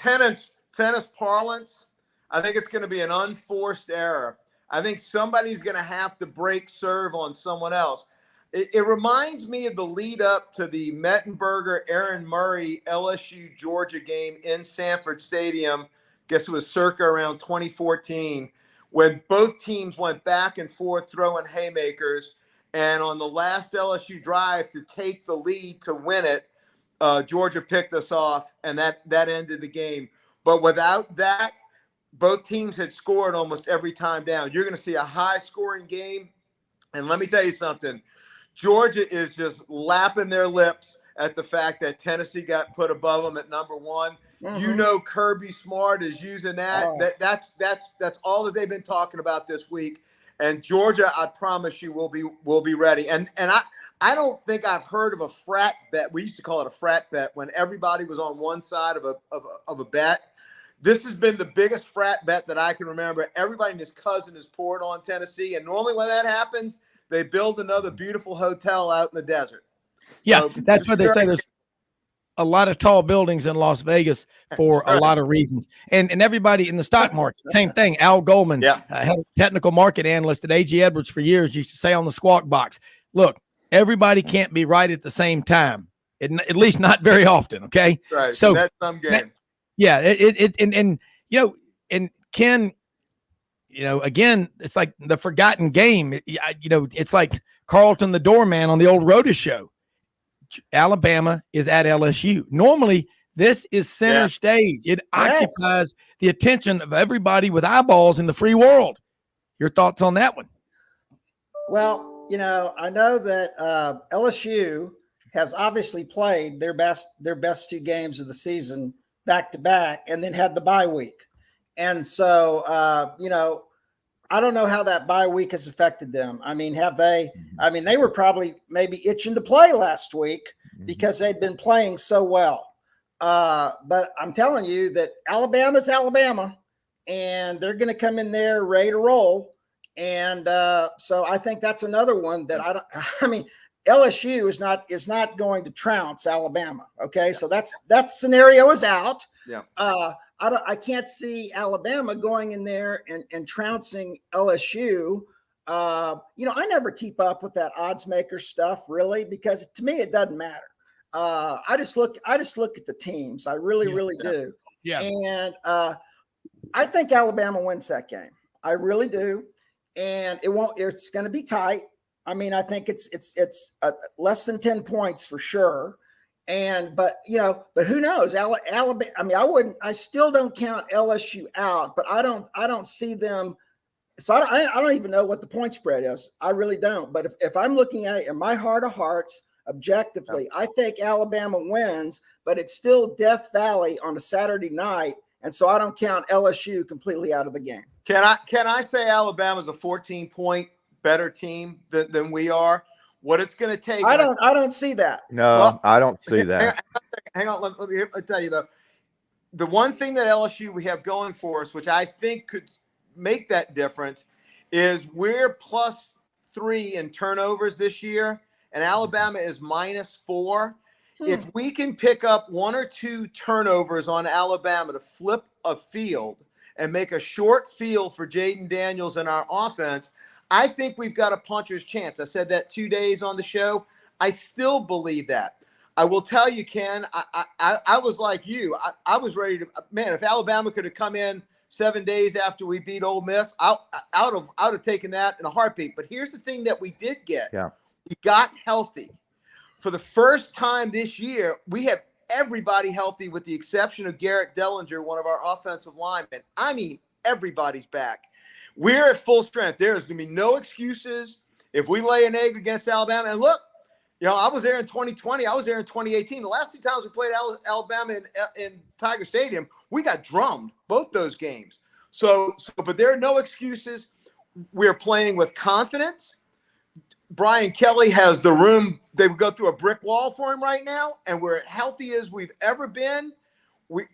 tennis parlance, I think it's going to be an unforced error. I think somebody's going to have to break serve on someone else. It reminds me of the lead up to the Mettenberger, Aaron Murray, LSU Georgia game in Sanford Stadium. Guess it was circa around 2014, when both teams went back and forth throwing haymakers. And on the last LSU drive to take the lead to win it, Georgia picked us off, and that ended the game. But without that, both teams had scored almost every time down. You're going to see a high-scoring game. And let me tell you something. Georgia is just lapping their lips at the fact that Tennessee got put above them at number one. Mm-hmm. You know, Kirby Smart is using that. Oh. That's all that they've been talking about this week. And Georgia, I promise you, will be ready. And I don't think I've heard of a frat bet. We used to call it a frat bet when everybody was on one side of a bet. This has been the biggest frat bet that I can remember. Everybody and his cousin has poured on Tennessee. And normally when that happens, they build another beautiful hotel out in the desert. Yeah, So, that's what they say. There's a lot of tall buildings in Las Vegas for a lot of reasons. And everybody in the stock market, same thing. Al Goldman, technical market analyst at A.G. Edwards for years, used to say on the Squawk Box, look, everybody can't be right at the same time, at least not very often, okay? Right, so that's some game. And Ken, again, it's like the forgotten game. It's like Carlton the doorman on the old Rhoda show. Alabama is at LSU. Normally, this is center stage. It occupies the attention of everybody with eyeballs in the free world. Your thoughts on that one? Well, I know that LSU has obviously played their best 2 games of the season back to back, and then had the bye week. And so, I don't know how that bye week has affected them. I mean, they were probably maybe itching to play last week because they'd been playing so well. But I'm telling you that Alabama's Alabama, and they're going to come in there ready to roll. And so I think that's another one that LSU is not going to trounce Alabama. Okay. So that scenario is out. Yeah. I can't see Alabama going in there and trouncing LSU. I never keep up with that odds maker stuff really, because to me, it doesn't matter. I just look at the teams. I really do. Yeah. And I think Alabama wins that game. I really do. And it's going to be tight. I mean, I think it's less than 10 points for sure. But who knows? Alabama. I still don't count LSU out, but I don't see them. So I don't even know what the point spread is. I really don't. But if I'm looking at it in my heart of hearts, objectively, I think Alabama wins, but it's still Death Valley on a Saturday night. And so I don't count LSU completely out of the game. Can I say Alabama's a 14-point better team than we are? What it's going to take. I don't see that. No, I don't see that. Hang on. Let me tell you though. The one thing that LSU we have going for us, which I think could make that difference, is we're +3 in turnovers this year, and Alabama is -4. If we can pick up 1 or 2 turnovers on Alabama to flip a field and make a short field for Jaden Daniels and our offense, I think we've got a puncher's chance. I said that 2 days on the show. I still believe that. I will tell you, Ken, I was like you. I was ready to, man, if Alabama could have come in 7 days after we beat Ole Miss, I would have taken that in a heartbeat. But here's the thing that we did get. Yeah. We got healthy. For the first time this year, we have everybody healthy with the exception of Garrett Dellinger, one of our offensive linemen. I mean, everybody's back. We're at full strength. There's going to be no excuses if we lay an egg against Alabama. And look, I was there in 2020. I was there in 2018. The last 2 times we played Alabama in Tiger Stadium, we got drummed both those games. But there are no excuses. We're playing with confidence. Brian Kelly has the room. They would go through a brick wall for him right now, and we're healthy as we've ever been.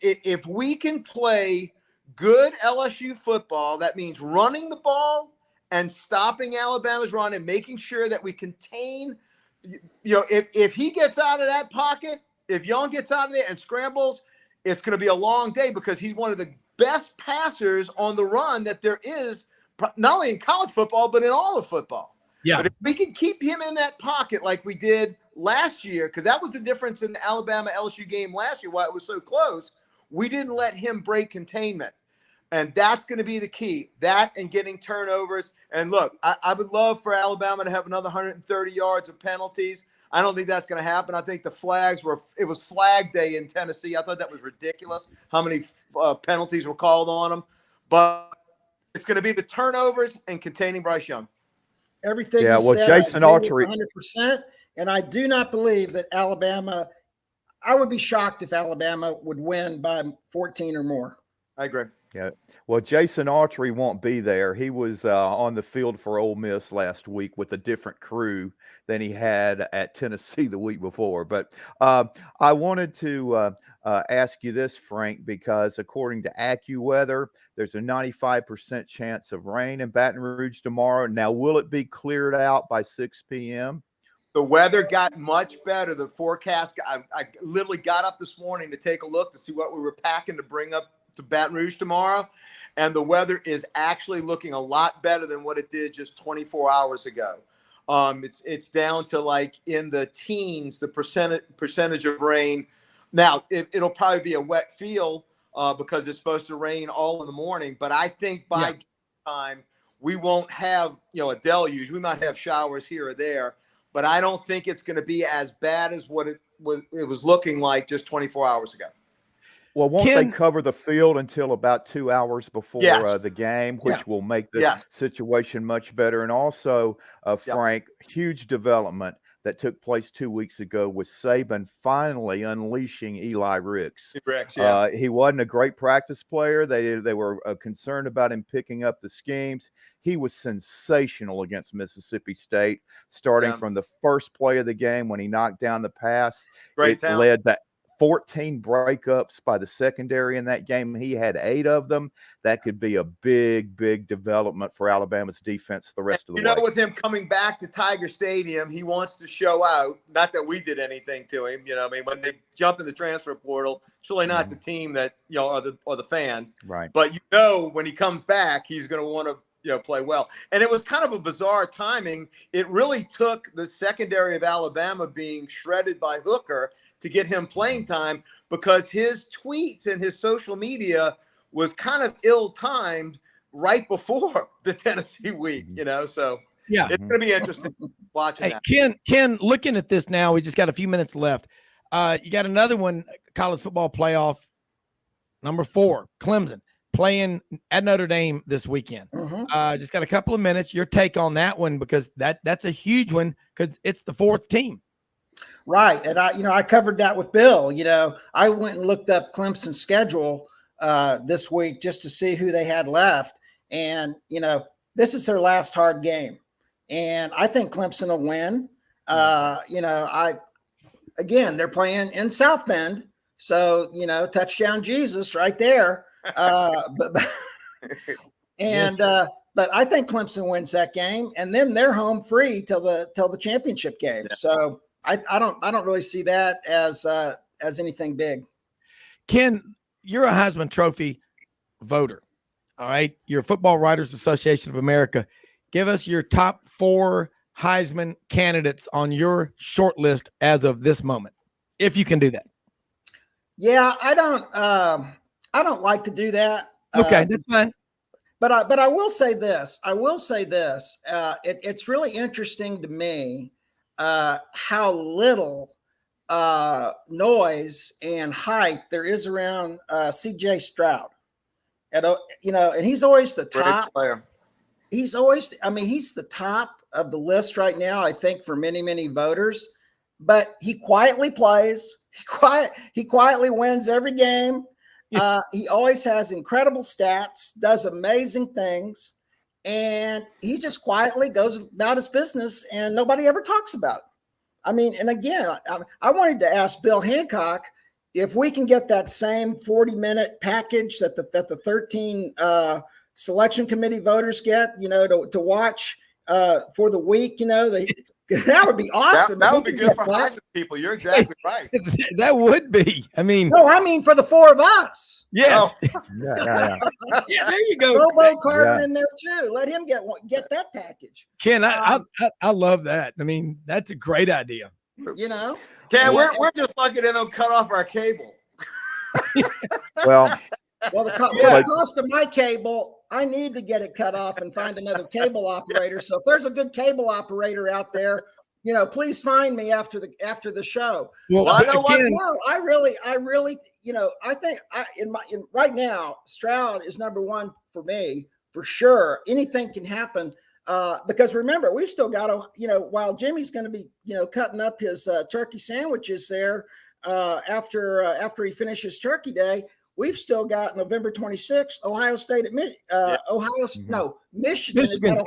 If we can play good LSU football, that means running the ball and stopping Alabama's run and making sure that we contain. If he gets out of that pocket, if Young gets out of there and scrambles, it's going to be a long day because he's one of the best passers on the run that there is, not only in college football, but in all of football. Yeah. But if we can keep him in that pocket like we did last year, because that was the difference in the Alabama-LSU game last year, why it was so close, we didn't let him break containment. And that's going to be the key, that and getting turnovers. And look, I would love for Alabama to have another 130 yards of penalties. I don't think that's going to happen. I think the flags it was flag day in Tennessee. I thought that was ridiculous how many penalties were called on them. But it's going to be the turnovers and containing Bryce Young. Everything yeah, you well, said, Jason I agree Autry, with 100%. And I do not believe that Alabama, I would be shocked if Alabama would win by 14 or more. I agree. Yeah. Well, Jason Autry won't be there. He was on the field for Ole Miss last week with a different crew than he had at Tennessee the week before. But I wanted to ask you this, Frank, because according to AccuWeather, there's a 95% chance of rain in Baton Rouge tomorrow. Now, will it be cleared out by 6 p.m.? The weather got much better. The forecast, I literally got up this morning to take a look to see what we were packing to bring up to Baton Rouge tomorrow, and the weather is actually looking a lot better than what it did just 24 hours ago. It's down to like in the teens, the percentage of rain. Now it'll probably be a wet feel because it's supposed to rain all in the morning, but I think by time we won't have a deluge. We might have showers here or there, but I don't think it's going to be as bad as what it was looking like just 24 hours ago. Well, won't they cover the field until about 2 hours before the game, which will make the situation much better? And also, Frank, huge development that took place 2 weeks ago with Saban finally unleashing Eli Ricks. He wasn't a great practice player. They were concerned about him picking up the schemes. He was sensational against Mississippi State, starting from the first play of the game when he knocked down the pass. It led to 14 breakups by the secondary in that game. He had 8 of them. That could be a big, big development for Alabama's defense the rest of the way. With him coming back to Tiger Stadium, he wants to show out. Not that we did anything to him. When they jump in the transfer portal, it's really not the team that, are the fans. Right. But, when he comes back, he's going to want to, play well. And it was kind of a bizarre timing. It really took the secondary of Alabama being shredded by Hooker to get him playing time, because his tweets and his social media was kind of ill-timed right before the Tennessee week, so it's going to be interesting watching that. Ken, looking at this now, we just got a few minutes left. You got another one, college football playoff, number 4, Clemson, playing at Notre Dame this weekend. Just got a couple of minutes. Your take on that one, because that's a huge one because it's the 4th team. Right. And I covered that with Bill. I went and looked up Clemson's schedule this week just to see who they had left. And, this is their last hard game. And I think Clemson will win. They're playing in South Bend. So, touchdown Jesus right there. But I think Clemson wins that game, and then they're home free till the championship game. So I don't really see that as anything big. Ken, you're a Heisman Trophy voter. All right. You're Football Writers Association of America. Give us your top 4 Heisman candidates on your short list as of this moment, if you can do that. Yeah, I don't like to do that. Okay, that's fine. But I will say this. It's really interesting to me how little noise and hype there is around C.J. Stroud. And he's always the top player. He's the top of the list right now, I think, for many, many voters. But he quietly plays. He quietly wins every game. He always has incredible stats, does amazing things, and he just quietly goes about his business, and nobody ever talks about it. And again, I wanted to ask Bill Hancock if we can get that same 40-minute package that the 13 selection committee voters get, to watch for the week. That would be awesome. That would be good for Heisman people. You're exactly right. That would be. I mean, no, I mean for the four of us. Yes. Oh. Yeah. Yeah, there you go. Robo Carter in there too. Let him get that package. Ken, I love that. I mean, that's a great idea. You know, Ken, we're just lucky they don't cut off our cable. Well, the cost of my cable, I need to get it cut off and find another cable operator. So if there's a good cable operator out there, please find me after the show. Well, I know what. No, I really, I think right now Stroud is number one for me for sure. Anything can happen because remember we've still got to, while Jimmy's going to be, cutting up his turkey sandwiches there after he finishes Turkey Day. We've still got November 26th, Ohio State at Michigan's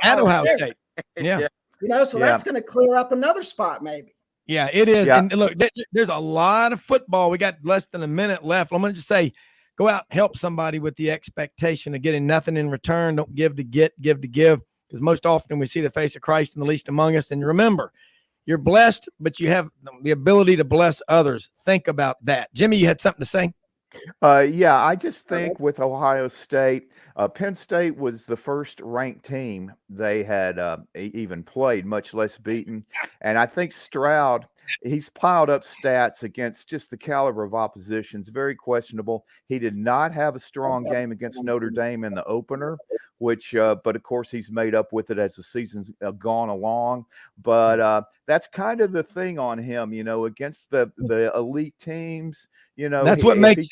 at Ohio State. Yeah. So that's going to clear up another spot maybe. Yeah, it is. Yeah. And look, there's a lot of football. We got less than a minute left. I'm going to just say, go out and help somebody with the expectation of getting nothing in return. Don't give to get, give to give. Because most often we see the face of Christ in the least among us. And remember, you're blessed, but you have the ability to bless others. Think about that. Jimmy, you had something to say? Yeah, I just think with Ohio State, Penn State was the first ranked team they had even played, much less beaten. And I think Stroud, he's piled up stats against just the caliber of oppositions, very questionable. He did not have a strong game against Notre Dame in the opener, which, but of course he's made up with it as the season's gone along. But that's kind of the thing on him, against the elite teams, That's what makes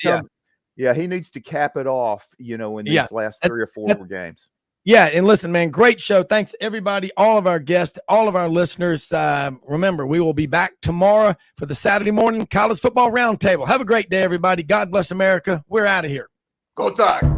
Yeah, he needs to cap it off, in these last 3 or 4 games. Yeah, and listen, man, great show. Thanks, everybody, all of our guests, all of our listeners. Remember, we will be back tomorrow for the Saturday morning college football roundtable. Have a great day, everybody. God bless America. We're out of here. Go Tide.